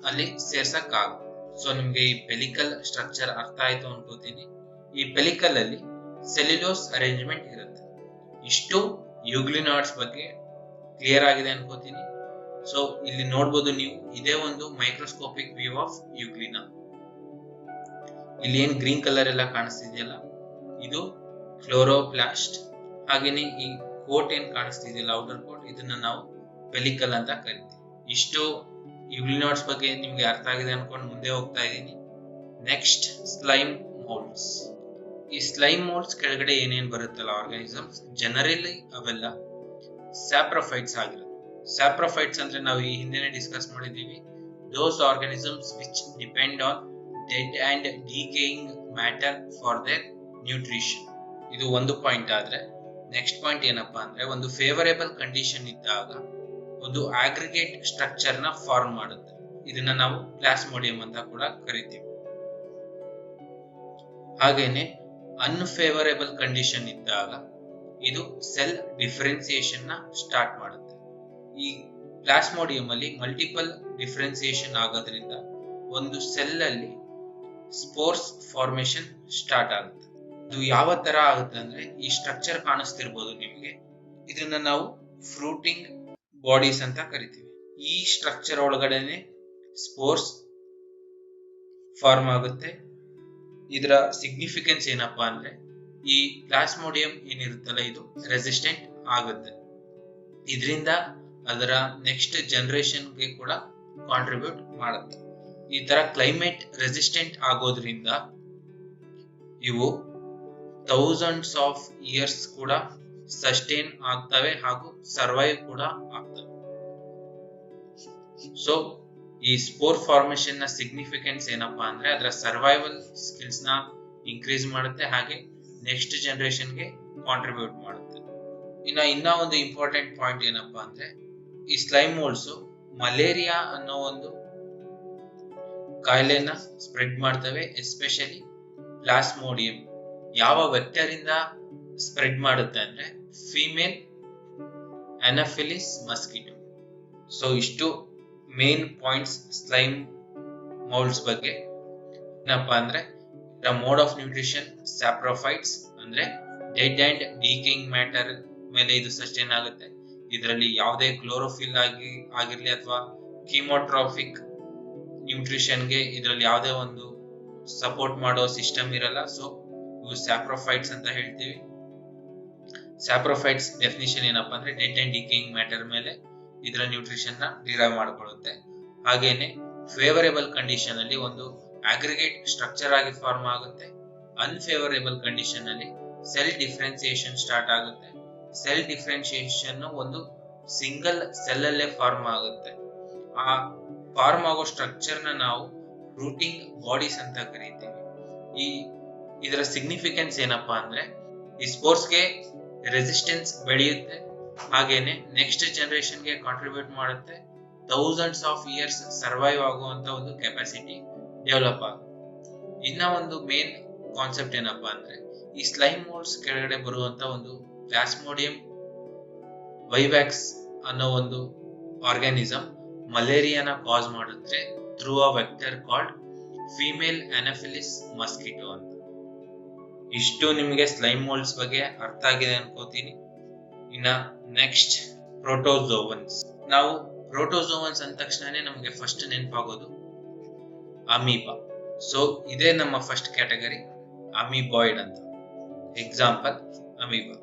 S1: ಅಲ್ಲಿ ಸೇರ್ಸಕ್ ಆಗುತ್ತೆ. ಸೊ ನಿಮ್ಗೆ ಈ ಪೆಲಿಕಲ್ ಸ್ಟ್ರಕ್ಚರ್ ಅರ್ಥ ಆಯ್ತು ಅನ್ಕೋತೀನಿ. ಈ ಪೆಲಿಕಲ್ ಅಲ್ಲಿ ಸೆಲ್ಯುಲೋಸ್ ಅರೇಂಜ್ಮೆಂಟ್ ಇರುತ್ತೆ. ಇಷ್ಟು ಯುಗ್ಲಿನಾಯ್ಡ್ಸ್ ಬಗ್ಗೆ ಕ್ಲಿಯರ್ ಆಗಿದೆ ಅನ್ಕೋತೀನಿ. ಸೊ ಇಲ್ಲಿ ನೋಡ್ಬೋದು ನೀವು, ಇದೇ ಒಂದು ಮೈಕ್ರೋಸ್ಕೋಪಿಕ್ ವ್ಯೂ ಆಫ್ ಯುಗ್ಲಿನಾ. ಇಲ್ಲಿ ಏನ್ ಗ್ರೀನ್ ಕಲರ್ ಎಲ್ಲ ಕಾಣಿಸ್ತಿದೆಯಲ್ಲ ಇದು ಕ್ಲೋರೋಪ್ಲಾಸ್ಟ್. ಹಾಗೇನೆ ಈ ಕೋಟ್ ಏನ್ ಕಾಣಿಸ್ತಿದೆಯಲ್ಲ ಔಟರ್ ಕೋಟ್, ಇದನ್ನ ನಾವು ಪೆಲಿಕಲ್ ಅಂತ ಕರಿತೀವಿ. ಇಷ್ಟು ಯುಗ್ಲಿನಾಯ್ಡ್ಸ್ ಬಗ್ಗೆ ನಿಮ್ಗೆ ಅರ್ಥ ಆಗಿದೆ ಅನ್ಕೊಂಡು ಮುಂದೆ ಹೋಗ್ತಾ ಇದ್ದೀನಿ. Next slime moulds. ಈ ಸ್ಲೈಮ್ ಮೋಲ್ಡ್ಸ್ ಕೆಳಗಡೆ ಏನೇನ್ ಬರುತ್ತಲ್ಲ ಆರ್ಗಾನಿಸಮ್ಸ್, ಜನರಲಿ ಅವೆಲ್ಲ ಸ್ಯಾಪ್ರೋಫೈಟ್ಸ್ ಆಗಿರುತ್ತೆ. ಸ್ಯಾಪ್ರೋಫೈಟ್ಸ್ ಅಂದ್ರೆ ನಾವು ಈ ಹಿಂದೆನೆ ಡಿಸ್ಕಸ್ ಮಾಡಿದೀವಿ, those organisms which depend on dead and decaying matter for their nutrition. ಇದು ಒಂದು ಪಾಯಿಂಟ್ ಆದ್ರೆ, ನೆಕ್ಸ್ಟ್ ಪಾಯಿಂಟ್ ಏನಪ್ಪಾ ಅಂದ್ರೆ ಒಂದು ಫೇವರೇಬಲ್ ಕಂಡೀಷನ್ ಇದ್ದಾಗ ಒಂದು ಆಗ್ರಿಗೇಟ್ ಸ್ಟ್ರಕ್ಚರ್ ನ ಫಾರ್ಮ್ ಮಾಡುತ್ತೆ. ಇದನ್ನ ನಾವು ಪ್ಲಾಸ್ಮೋಡಿಯಂ ಅಂತ ಕೂಡ ಕರಿತೀವಿ. ಹಾಗೇನೆ ಅನ್ಫೇವರೇಬಲ್ ಕಂಡೀಷನ್ ಇದ್ದಾಗ ಇದು ಸೆಲ್ ಡಿಫರೆನ್ಸಿಯೇಷನ್ ನ ಸ್ಟಾರ್ಟ್ ಮಾಡುತ್ತೆ. ಈ ಪ್ಲಾಸ್ಮೋಡಿಯಂ ಅಲ್ಲಿ ಮಲ್ಟಿಪಲ್ ಡಿಫರೆನ್ಸಿಯೇಷನ್ ಆಗೋದ್ರಿಂದ ಒಂದು ಸೆಲ್ ಅಲ್ಲಿ ಸ್ಪೋರ್ಸ್ ಫಾರ್ಮೇಶನ್ ಸ್ಟಾರ್ಟ್ ಆಗುತ್ತೆ. ಇದು ಯಾವ ತರ ಆಗುತ್ತೆ ಅಂದ್ರೆ ಈ ಸ್ಟ್ರಕ್ಚರ್ ಕಾಣಿಸ್ತಿರ್ಬೋದು ನಿಮ್ಗೆ, ಇದನ್ನ ನಾವು ಫ್ರೂಟಿಂಗ್ ಬಾಡೀಸ್ ಅಂತ ಕರಿತೀವಿ. ಈ ಸ್ಟ್ರಕ್ಚರ್ ಒಳಗಡೆನೆ ಸ್ಪೋರ್ಸ್ ಫಾರ್ಮ್ ಆಗುತ್ತೆ. ಇದರ ಸಿಗ್ನಿಫಿಕೆನ್ಸ್ ಏನಪ್ಪಾ ಅಂದ್ರೆ ಈ ಪ್ಲಾಸ್ಮೋಡಿಯಂ ಏನಿರುತ್ತಲ್ಲ ಇದು ರೆಸಿಸ್ಟೆಂಟ್ ಆಗುತ್ತೆ. ಇದರಿಂದ ಅದರ ನೆಕ್ಸ್ಟ್ ಜನರೇಷನ್ಗೆ ಕೂಡ ಕಾಂಟ್ರಿಬ್ಯೂಟ್ ಮಾಡುತ್ತೆ. ಈ ತರ ಕ್ಲೈಮೇಟ್ ರೆಸಿಸ್ಟೆಂಟ್ ಆಗೋದ್ರಿಂದ ಇವು ಥೌಸಂಡ್ಸ್ ಆಫ್ ಇಯರ್ಸ್ ಕೂಡ ಸಸ್ಟೈನ್ ಆಗ್ತವೆ ಹಾಗೂ ಸರ್ವೈವ್ ಕೂಡ ಆಗ್ತವೆ. ಸೊ ಈ ಸ್ಪೋರ್ ಫಾರ್ಮೇಶನ್ ನ ಸಿಗ್ನಿಫಿಕೆನ್ಸ್ ಏನಪ್ಪಾ ಅಂದ್ರೆ ಅದರ ಸರ್ವೈವಲ್ ಸ್ಕಿಲ್ಸ್ ನ ಇನ್ಕ್ರೀಸ್ ಮಾಡುತ್ತೆ, ಹಾಗೆ ನೆಕ್ಸ್ಟ್ ಜನರೇಷನ್ ಗೆ ಕಾಂಟ್ರಿಬ್ಯೂಟ್ ಮಾಡುತ್ತೆ. ಇನ್ನ ಒಂದು ಇಂಪಾರ್ಟೆಂಟ್ ಪಾಯಿಂಟ್ ಏನಪ್ಪಾ ಅಂದ್ರೆ ಈ ಸ್ಲೈಮ್ ಮೋಲ್ಡ್ಸ್ ಮಲೇರಿಯಾ ಅನ್ನೋ ಒಂದು ಕಾಯಿಲೆನ ಸ್ಪ್ರೆಡ್ ಮಾಡ್ತವೆ. ಎಸ್ಪೆಷಲಿ ಪ್ಲಾಸ್ಮೋಡಿಯಂ ಯಾವ ವೆಕ್ಟರ್ ಇಂದ ಸ್ಪ್ರೆಡ್ ಮಾಡುತ್ತೆ ಅಂದ್ರೆ ಫೀಮೇಲ್ ಅನಾಫಿಲಿಸ್ ಮಸ್ಕಿಟೋ. ಸೊ ಇಷ್ಟು ಮೇನ್ ಪಾಯಿಂಟ್ಸ್ ಸ್ಲೈಮ್ ಮೌಲ್ಡ್ಸ್ ಬಗ್ಗೆ ಏನಪ್ಪಾ ಅಂದ್ರೆ ಮೋಡ್ ಆಫ್ ನ್ಯೂಟ್ರಿಷನ್ ಸ್ಯಾಪ್ರೋಫೈಟ್ಸ್ ಅಂದ್ರೆ ಡೆಡ್ ಅಂಡ್ ಡೀಕಿಂಗ್ ಮ್ಯಾಟರ್ ಮೇಲೆ ಇದು ಸಸ್ಟೈನ್ ಆಗುತ್ತೆ. ಇದರಲ್ಲಿ ಯಾವುದೇ ಕ್ಲೋರೋಫಿಲ್ ಆಗಿರ್ಲಿ ಅಥವಾ ಕೀಮೋಟ್ರಾಫಿಕ್ ನ್ಯೂಟ್ರಿಷನ್ಗೆ ಇದರಲ್ಲಿ ಯಾವುದೇ ಒಂದು ಸಪೋರ್ಟ್ ಮಾಡೋ ಸಿಸ್ಟಮ್ ಇರಲ್ಲ. ಸೊ ಇವು ಸ್ಯಾಪ್ರೋಫೈಟ್ಸ್ ಅಂತ ಹೇಳ್ತೀವಿ. ಸ್ಯಾಪ್ರೋಫೈಟ್ಸ್ ಡೆಫಿನಿಷನ್ ಏನಪ್ಪಾ ಅಂದ್ರೆ ಡೆಡ್ ಅಂಡ್ ಡೀಕಿಂಗ್ ಮ್ಯಾಟರ್ ಮೇಲೆ ಇದರ ನ್ಯೂಟ್ರಿಷನ್ ನ ಡಿರೈವ್ ಮಾಡಿಕೊಳ್ಳುತ್ತೆ. ಹಾಗೇನೆ ಫೇವರೇಬಲ್ ಕಂಡೀಷನ್ ಅಲ್ಲಿ ಒಂದು ಅಗ್ರಿಗೇಟ್ ಸ್ಟ್ರಕ್ಚರ್ ಆಗಿ ಫಾರ್ಮ್ ಆಗುತ್ತೆ. ಅನ್ಫೇವರೇಬಲ್ ಕಂಡೀಷನ್ ಅಲ್ಲಿ ಸೆಲ್ ಡಿಫ್ರೆನ್ಸಿಯೇಷನ್ ಸ್ಟಾರ್ಟ್ ಆಗುತ್ತೆ. ಸೆಲ್ ಡಿಫ್ರೆನ್ಸಿಯೇಷನ್ ಒಂದು ಸಿಂಗಲ್ ಸೆಲ್ ಅಲ್ಲೇ ಫಾರ್ಮ್ ಆಗುತ್ತೆ. ಆ ಫಾರ್ಮ್ ಆಗೋ ಸ್ಟ್ರಕ್ಚರ್ ನ ನಾವು ರೂಟಿಂಗ್ ಬಾಡೀಸ್ ಅಂತ ಕರೀತೀವಿ. ಇದರ ಸಿಗ್ನಿಫಿಕೆನ್ಸ್ ಏನಪ್ಪಾ ಅಂದ್ರೆ ಈ ಸ್ಪೋರ್ಟ್ಸ್ ಗೆ ರೆಸಿಸ್ಟೆನ್ಸ್ ಬೆಳೆಯುತ್ತೆ, ಹಾಗೇನೆ ನೆಕ್ಸ್ಟ್ ಜನರೇಷನ್ ಗೆ ಕಾಂಟ್ರಿಬ್ಯೂಟ್ ಮಾಡುತ್ತೆ. ಥೌಸಂಡ್ಸ್ ಆಫ್ ಇಯರ್ಸ್ ಸರ್ವೈವ್ ಆಗುವಂತ ಒಂದು ಕೆಪಾಸಿಟಿ ಡೆವಲಪ್ ಆಗುತ್ತೆ. ಇನ್ನ ಒಂದು ಮೇನ್ ಕಾನ್ಸೆಪ್ಟ್ ಏನಪ್ಪಾ ಅಂದ್ರೆ ಈ ಸ್ಲೈಮ್ ಮೋಲ್ಡ್ಸ್ ಕೆಳಗಡೆ ಬರುವಂತ ಒಂದು ಪ್ಲಾಸ್ಮೋಡಿಯಂ ವೈವ್ಯಾಕ್ಸ್ ಅನ್ನೋ ಒಂದು ಆರ್ಗಾನಿಸಮ್ ಮಲೇರಿಯಾನ ಕಾಸ್ ಮಾಡುತ್ತೆ through a vector called female Anopheles mosquito ಅಂತ. ಇಷ್ಟು ನಿಮಗೆ ಸ್ಲೈಮ್ ಮೋಲ್ಡ್ಸ್ ಬಗ್ಗೆ ಅರ್ಥ ಆಗಿದೆ ಅನ್ಕೋತೀನಿ. ಇನ್ನ ನೆಕ್ಸ್ಟ್ ಪ್ರೋಟೋಜೋವನ್ಸ್. ನಾವು ಪ್ರೋಟೋಜೋವನ್ಸ್ ಅಂದ ತಕ್ಷಣನೇ ನಮಗೆ ಫಸ್ಟ್ ನೆನಪಾಗೋದು ಅಮೀಬಾ. ಸೊ ಇದೇ ನಮ್ಮ ಫಸ್ಟ್ ಕ್ಯಾಟಗರಿ, ಅಮೀಬಾಯ್ಡ್ ಅಂತ. Example amoeba.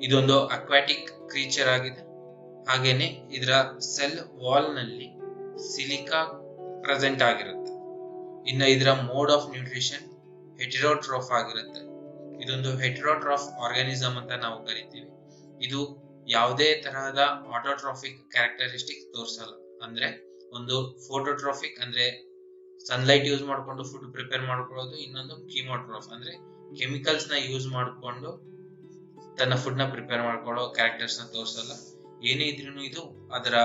S1: ಇದೊಂದು ಅಕ್ವಾಟಿಕ್ ಕ್ರೀಚರ್ ಆಗಿದೆ. ಹಾಗೇನೆ ಇದರ ಸೆಲ್ ವಾಲ್ ನಲ್ಲಿ ಸಿಲಿಕಾ ಪ್ರೆಸೆಂಟ್ ಆಗಿರುತ್ತೆ. ಇನ್ನ ಇದರ ಮೋಡ್ ಆಫ್ ನ್ಯೂಟ್ರಿಷನ್ ಹೆಟೆರೋಟ್ರೋಫ್ ಆಗಿರುತ್ತೆ. ಇದೊಂದು ಹೆಟೆರೋಟ್ರೋಫ್ ಆರ್ಗಾನಿಸಮ್ ಅಂತ ನಾವು ಕರಿತೀವಿ. ಇದು ಯಾವುದೇ ತರಹದ ಆಟೋಟ್ರೋಫಿಕ್ ಕ್ಯಾರೆಕ್ಟರಿಸ್ಟಿಕ್ ತೋರಿಸಲ್ಲ. ಅಂದ್ರೆ ಒಂದು ಫೋಟೋಟ್ರೋಫಿಕ್ ಅಂದ್ರೆ ಸನ್ಲೈಟ್ ಯೂಸ್ ಮಾಡ್ಕೊಂಡು ಫುಡ್ ಪ್ರಿಪೇರ್ ಮಾಡ್ಕೊಳ್ಳೋದು, ಇನ್ನೊಂದು ಕೀಮೋಟ್ರೋಫ್ ಅಂದ್ರೆ ಕೆಮಿಕಲ್ಸ್ ನ ಯೂಸ್ ಮಾಡ್ಕೊಂಡು ತನ್ನ ಫುಡ್ ನ ಪ್ರಿಪೇರ್ ಮಾಡ್ಕೊಳ್ಳೋ ಕ್ಯಾರೆಕ್ಟರ್ಸ್ ನ ತೋರಿಸಲ್ಲ. ಏನೇ ಇದ್ರೂ ಇದು ಅದರ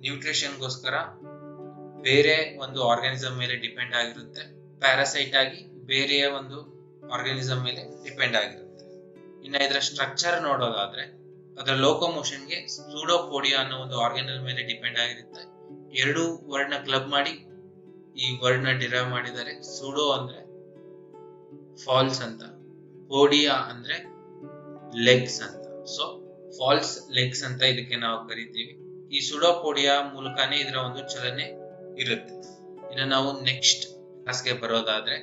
S1: ನ್ಯೂಟ್ರಿಷನ್ ಗೋಸ್ಕರ ಬೇರೆ ಒಂದು ಆರ್ಗಾನಿಸಮ್ ಮೇಲೆ ಡಿಪೆಂಡ್ ಆಗಿರುತ್ತೆ. ಪ್ಯಾರಾಸೈಟ್ ಆಗಿ ಬೇರೆಯ ಒಂದು ಆರ್ಗಾನಿಸಮ್ ಮೇಲೆ ಡಿಪೆಂಡ್ ಆಗಿರುತ್ತೆ. ಇನ್ನ ಇದರ ಸ್ಟ್ರಕ್ಚರ್ ನೋಡೋದಾದ್ರೆ ಅದರ ಲೋಕೋಮೋಷನ್ಗೆ ಸೂಡೋಪೋಡಿಯಾ ಅನ್ನೋ ಒಂದು ಆರ್ಗಾನಲ್ ಮೇಲೆ ಡಿಪೆಂಡ್ ಆಗಿರುತ್ತೆ. ಎರಡು ವರ್ಡ್ ನ ಕ್ಲಬ್ ಮಾಡಿ ಈ ವರ್ಡ್ ನ ಡಿರೈವ್ ಮಾಡಿದ್ದಾರೆ. ಸೂಡೋ ಅಂದ್ರೆ ಫಾಲ್ಸ್ ಅಂತ, ಪೋಡಿಯಾ ಅಂದ್ರೆ ಲೆಗ್ಸ್ ಅಂತ. ಸೊ ಫಾಲ್ಸ್ ಲೆಗ್ಸ್ ಅಂತ ಇದಕ್ಕೆ ನಾವು ಕರಿತೀವಿ. ಈ ಸೂಡೋಪೋಡಿಯಾ ಮೂಲಕನೇ ಇದರ ಒಂದು ಚಲನೆ ಇರುತ್ತೆ. ಇನ್ನು ನಾವು ನೆಕ್ಸ್ಟ್ ಕ್ಲಾಸ್ಗೆ ಬರೋದಾದ್ರೆ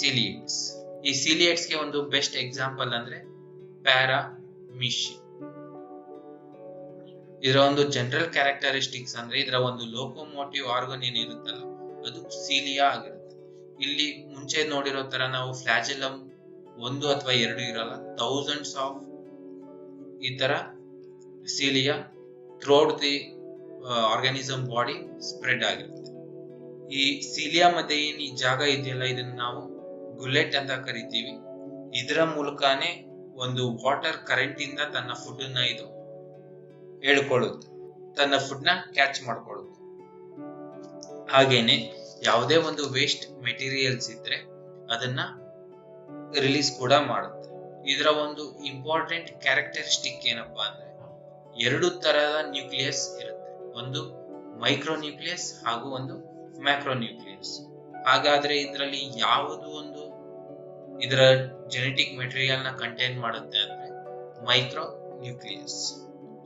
S1: ಸಿಲಿಯೇಟ್ಸ್. ಈ ಸಿಲಿಯೇಟ್ಸ್ ಗೆ ಒಂದು ಬೆಸ್ಟ್ ಎಕ್ಸಾಂಪಲ್ ಅಂದ್ರೆ ಪ್ಯಾರಾಮಿಶಿ. ಇದರ ಒಂದು ಜನರಲ್ ಕ್ಯಾರೆಕ್ಟರಿಸ್ಟಿಕ್ಸ್ ಅಂದ್ರೆ ಇದರ ಒಂದು ಲೋಕೋಮೋಟಿವ್ ಆರ್ಗನ್ ಏನಿರುತ್ತಲ್ಲ ಅದು ಸೀಲಿಯಾ ಆಗಿರುತ್ತೆ. ಇಲ್ಲಿ ಮುಂಚೆ ನೋಡಿರೋ ತರ ನಾವು ಫ್ಲಾಜೆಲಮ್ ಒಂದು ಅಥವಾ ಎರಡು ಇರಲ್ಲ, ಥೌಸಂಡ್ಸ್ ಆಫ್ ಈ ತರ cilia throughout the organism body spread ಆಗಿರುತ್ತೆ. ಈ ಸೀಲಿಯಾ ಮಧ್ಯೆ ಏನ್ ಈ ಜಾಗ ಇದೆಯಲ್ಲ ಇದನ್ನ ನಾವು ಗುಲೆಟ್ ಅಂತ ಕರಿತೀವಿ. ಇದರ ಮೂಲಕನೇ ಒಂದು ವಾಟರ್ ಕರೆಂಟ್ ಇಂದ ತನ್ನ ಫುಡ್ ನ ಇದು ಹೇಳ್ಕೊಳ್ಳುತ್ತೆ, ತನ್ನ ಫುಡ್ ನ ಕ್ಯಾಚ್ ಮಾಡ್ಕೊಳ್ಳುತ್ತೆ. ಹಾಗೇನೆ ಯಾವುದೇ ಒಂದು ವೇಸ್ಟ್ ಮೆಟೀರಿಯಲ್ಸ್ ಇದ್ರೆ ಅದನ್ನ ರಿಲೀಸ್ ಕೂಡ ಮಾಡುತ್ತೆ. ಇದರ ಒಂದು ಇಂಪಾರ್ಟೆಂಟ್ ಕ್ಯಾರೆಕ್ಟರಿಸ್ಟಿಕ್ ಏನಪ್ಪಾ ಅಂದ್ರೆ ಎರಡು ತರಹದ ನ್ಯೂಕ್ಲಿಯಸ್ ಇರುತ್ತೆ. ಒಂದು ಮೈಕ್ರೋ ನ್ಯೂಕ್ಲಿಯಸ್ ಹಾಗೂ ಒಂದು ಮ್ಯಾಕ್ರೋ ನ್ಯೂಕ್ಲಿಯಸ್. ಹಾಗಾದ್ರೆ ಇದರಲ್ಲಿ ಯಾವುದು ಒಂದು ಇದರ ಜೆನೆಟಿಕ್ ಮೆಟೀರಿಯಲ್ ನ ಕಂಟೈನ್ ಮಾಡುತ್ತೆ ಅಂದ್ರೆ ಮೈಕ್ರೋ ನ್ಯೂಕ್ಲಿಯಸ್.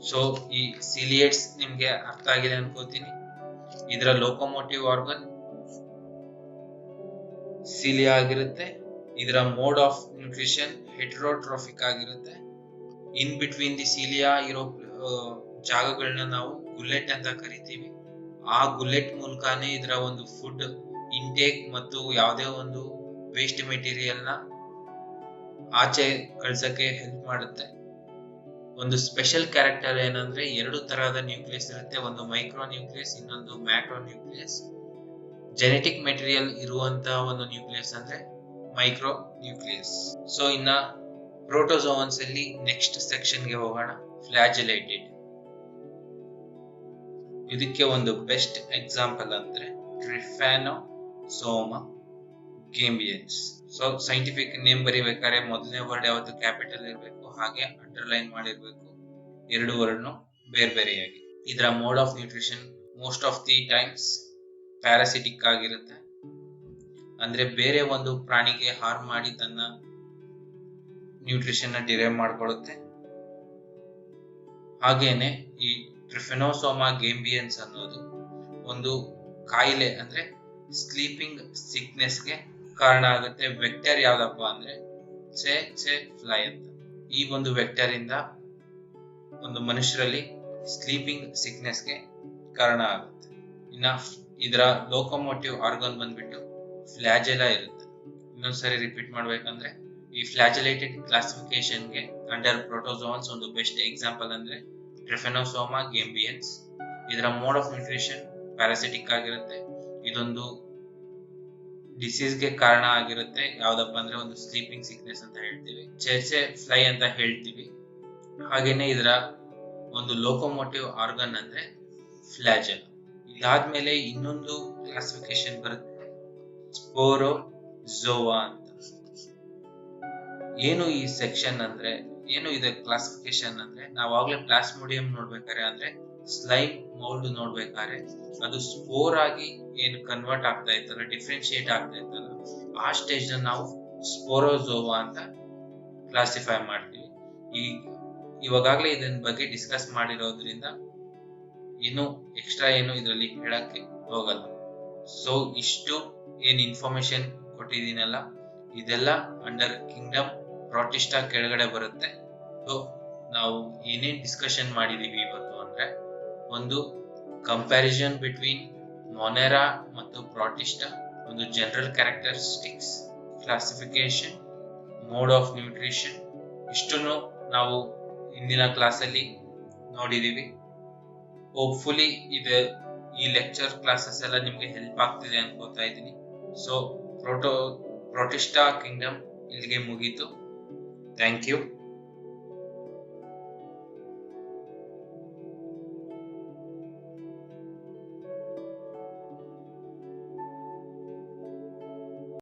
S1: ಸೊ ಈ ಸಿಲಿಯೇಟ್ಸ್ ನಿಮ್ಗೆ ಅರ್ಥ ಆಗಿದೆ ಅನ್ಕೋತೀನಿ. ಇದರ ಲೋಕೋಮೋಟಿವ್ ಆರ್ಗನ್ ಸಿಲಿಯಾ ಆಗಿರುತ್ತೆ. ಇದರ ಮೋಡ್ ಆಫ್ ನ್ಯೂಟ್ರಿಷನ್ ಹೆಟೆರೋಟ್ರೋಫಿಕ್ ಆಗಿರುತ್ತೆ. ಇನ್ ಬಿಟ್ವೀನ್ ದಿ ಸಿಲಿಯಾ ಇರೋ ಜಾಗಗಳನ್ನ ನಾವು ಗುಲೆಟ್ ಅಂತ ಕರಿತೀವಿ. ಆ ಗುಲೆಟ್ ಮೂಲಕನೇ ಇದರ ಒಂದು ಫುಡ್ ಇಂಟೇಕ್ ಮತ್ತು ಯಾವುದೇ ಒಂದು ವೇಸ್ಟ್ ಮೆಟೀರಿಯಲ್ ನ ಆಚೆ ಕಳ್ಸಕ್ಕೆ ಹೆಲ್ಪ್ ಮಾಡುತ್ತೆ. ಒಂದು ಸ್ಪೆಷಲ್ ಕ್ಯಾರೆಕ್ಟರ್ ಏನಂದ್ರೆ ಎರಡು ತರಹದ ನ್ಯೂಕ್ಲಿಯಸ್ ಇರುತ್ತೆ, ಒಂದು ಮೈಕ್ರೋ ನ್ಯೂಕ್ಲಿಯಸ್, ಇನ್ನೊಂದು ಮ್ಯಾಕ್ರೋ ನ್ಯೂಕ್ಲಿಯಸ್. ಜೆನೆಟಿಕ್ ಮೆಟೀರಿಯಲ್ ಇರುವಂತಹ ಒಂದು ನ್ಯೂಕ್ಲಿಯಸ್ ಅಂದ್ರೆ ಮೈಕ್ರೋ ನ್ಯೂಕ್ಲಿಯಸ್. ಸೊ ಇನ್ನ ಪ್ರೋಟೋಜೋವನ್ಸ್ ಅಲ್ಲಿ ನೆಕ್ಸ್ಟ್ ಸೆಕ್ಷನ್ ಗೆ ಹೋಗೋಣ, ಫ್ಲಾಜೆಲೇಟೆಡ್. ಇದಕ್ಕೆ ಒಂದು ಬೆಸ್ಟ್ ಎಕ್ಸಾಂಪಲ್ ಅಂದ್ರೆ ಟ್ರಿಫ್ಯಾನೋಸೋಮಾ ಗೇಂಬಿಯನ್ಸ್. ಸೊ ಸೈಂಟಿಫಿಕ್ ನೇಮ್ ಬರಿಬೇಕಾದ್ರೆ ಮೊದಲನೇ ವರ್ಡ್ ಯಾವತ್ತು ಕ್ಯಾಪಿಟಲ್ ಇರಬೇಕು, ಹಾಗೆ ಅಂಡರ್ಲೈನ್ ಮಾಡಿರ್ಬೇಕು ಎರಡು ವರ್ಡ್ ಬೇರೆ ಬೇರೆಯಾಗಿ. ಇದರ mode of nutrition most of the times parasitic ಆಗಿರುತ್ತೆ, ಅಂದ್ರೆ ಬೇರೆ ಒಂದು ಪ್ರಾಣಿಗೆ ಹಾರ್ಮ್ ಮಾಡಿ ತನ್ನ ನ್ಯೂಟ್ರಿಷನ್ ಡಿರೈವ್ ಮಾಡ್ಕೊಳ್ಳುತ್ತೆ. ಹಾಗೇನೆ ಈ ಟ್ರಿಫೆನೋಸೋಮಾ ಗೇಂಬಿಯನ್ಸ್ ಅನ್ನೋದು ಒಂದು ಕಾಯಿಲೆ ಅಂದ್ರೆ ಸ್ಲೀಪಿಂಗ್ ಸಿಕ್ನೆಸ್ಗೆ ಕಾರಣ ಆಗುತ್ತೆ. ವೆಕ್ಟರ್ ಯಾವ್ದಪ್ಪ ಅಂದ್ರೆ ಫ್ಲೈ ಅಂತ. ಈ ಒಂದು ವೆಕ್ಟರ್ ಇಂದ ಒಂದು ಮನುಷ್ಯರಲ್ಲಿ ಸ್ಲೀಪಿಂಗ್ ಸಿಕ್ನೆಸ್ಗೆ ಕಾರಣ ಆಗುತ್ತೆ. ಇನ್ನ ಇದರ ಲೋಕೋಮೋಟಿವ್ ಆರ್ಗನ್ ಬಂದ್ಬಿಟ್ಟು ಫ್ಲಾಜೆಲಾ ಇರುತ್ತೆ. ಇನ್ನೊಂದ್ಸರಿ ರಿಪೀಟ್ ಮಾಡ್ಬೇಕಂದ್ರೆ ಈ ಫ್ಲಾಜೆಲೇಟೆಡ್ ಕ್ಲಾಸಿಫಿಕೇಶನ್ಗೆ ಅಂಡರ್ ಪ್ರೋಟೋಜೋನ್ಸ್ ಒಂದು ಬೆಸ್ಟ್ ಎಕ್ಸಾಂಪಲ್ ಅಂದ್ರೆ ಟ್ರಿಫೆನೋಸೋಮಾ ಗೇಂಬಿಯನ್ಸ್. ಇದರ ಮೋಡ್ ಆಫ್ ನ್ಯೂಟ್ರಿಷನ್ ಪ್ಯಾರಾಸಿಟಿಕ್ ಆಗಿರುತ್ತೆ. ಇದೊಂದು ಡಿಸೀಸ್ಗೆ ಕಾರಣ ಆಗಿರುತ್ತೆ. ಯಾವ್ದಪ್ಪ ಅಂದ್ರೆ ಒಂದು ಸ್ಲೀಪಿಂಗ್ ಸಿಕ್ನೆಸ್ ಅಂತ ಹೇಳ್ತೀವಿ, ಚೆರ್ಸೆ ಫ್ಲೈ ಅಂತ ಹೇಳ್ತೀವಿ. ಹಾಗೇನೆ ಇದರ ಒಂದು ಲೋಕೋಮೋಟಿವ್ ಆರ್ಗನ್ ಅಂದ್ರೆ ಫ್ಲಾಜೆಲ್. ಇದಾದ್ಮೇಲೆ ಇನ್ನೊಂದು ಕ್ಲಾಸಿಫಿಕೇಶನ್ ಬರುತ್ತೆ ಸ್ಪೋರೋಜೋವಾ ಅಂತ. ಏನು ಈ ಸೆಕ್ಷನ್ ಅಂದ್ರೆ ಏನು ಇದರ ಕ್ಲಾಸಿಫಿಕೇಶನ್ ಅಂದ್ರೆ ನಾವಾಗ್ಲೇ ಪ್ಲಾಸ್ಮೋಡಿಯಂ ನೋಡ್ಬೇಕಾರೆ ಅಂದ್ರೆ ಸ್ಲೈಮ್ ಮೌಲ್ಡ್ ನೋಡ್ಬೇಕಾದ್ರೆ ಅದು ಸ್ಪೋರ್ ಆಗಿ ಏನು ಕನ್ವರ್ಟ್ ಆಗ್ತಾ ಇತ್ತಲ್ಲ, ಡಿಫ್ರೆನ್ಶಿಯೇಟ್ ಆಗ್ತಾ ಇತ್ತಲ್ಲ, ಆ ಸ್ಟೇಜ್ ನಾವು ಸ್ಪೋರೋಜೋವಾ ಅಂತ ಕ್ಲಾಸಿಫೈ ಮಾಡ್ತೀವಿ. ಇವಾಗಲೇ ಇದನ್ನ ಬಗ್ಗೆ ಡಿಸ್ಕಸ್ ಮಾಡಿರೋದ್ರಿಂದ ಏನು ಎಕ್ಸ್ಟ್ರಾ ಏನು ಇದರಲ್ಲಿ ಹೇಳಕ್ಕೆ ಹೋಗಲ್ಲ. ಸೊ ಇಷ್ಟು ಏನ್ ಇನ್ಫಾರ್ಮೇಶನ್ ಕೊಟ್ಟಿದ್ದೀನಲ್ಲ, ಇದೆಲ್ಲ ಅಂಡರ್ ಕಿಂಗ್ಡಮ್ ಪ್ರಾಟಿಸ್ಟಾ ಕೆಳಗಡೆ ಬರುತ್ತೆ. ಸೊ ನಾವು ಏನೇನ್ ಡಿಸ್ಕಷನ್ ಮಾಡಿದೀವಿ ಇವತ್ತು ಅಂದ್ರೆ ಒಂದು ಕಂಪ್ಯಾರಿಸನ್ ಬಿಟ್ವೀನ್ ಮೊನೆರಾ ಮತ್ತು ಪ್ರಾಟಿಸ್ಟಾ, ಒಂದು general characteristics, classification, mode of nutrition, ಇಷ್ಟನ್ನು ನಾವು ಇಂದಿನ ಕ್ಲಾಸಲ್ಲಿ ನೋಡಿದೀವಿ. ಹೋಪ್ಫುಲಿ ಈ ಲೆಕ್ಚರ್ ಕ್ಲಾಸಸ್ ಎಲ್ಲ ನಿಮ್ಗೆ ಹೆಲ್ಪ್ ಆಗ್ತಿದೆ ಅನ್ಕೋತಾ ಇದ್ದೀನಿ. ಸೊ ಪ್ರಾಟಿಸ್ಟಾ ಕಿಂಗ್ಡಮ್ ಇಲ್ಲಿಗೆ ಮುಗೀತು. Thank you.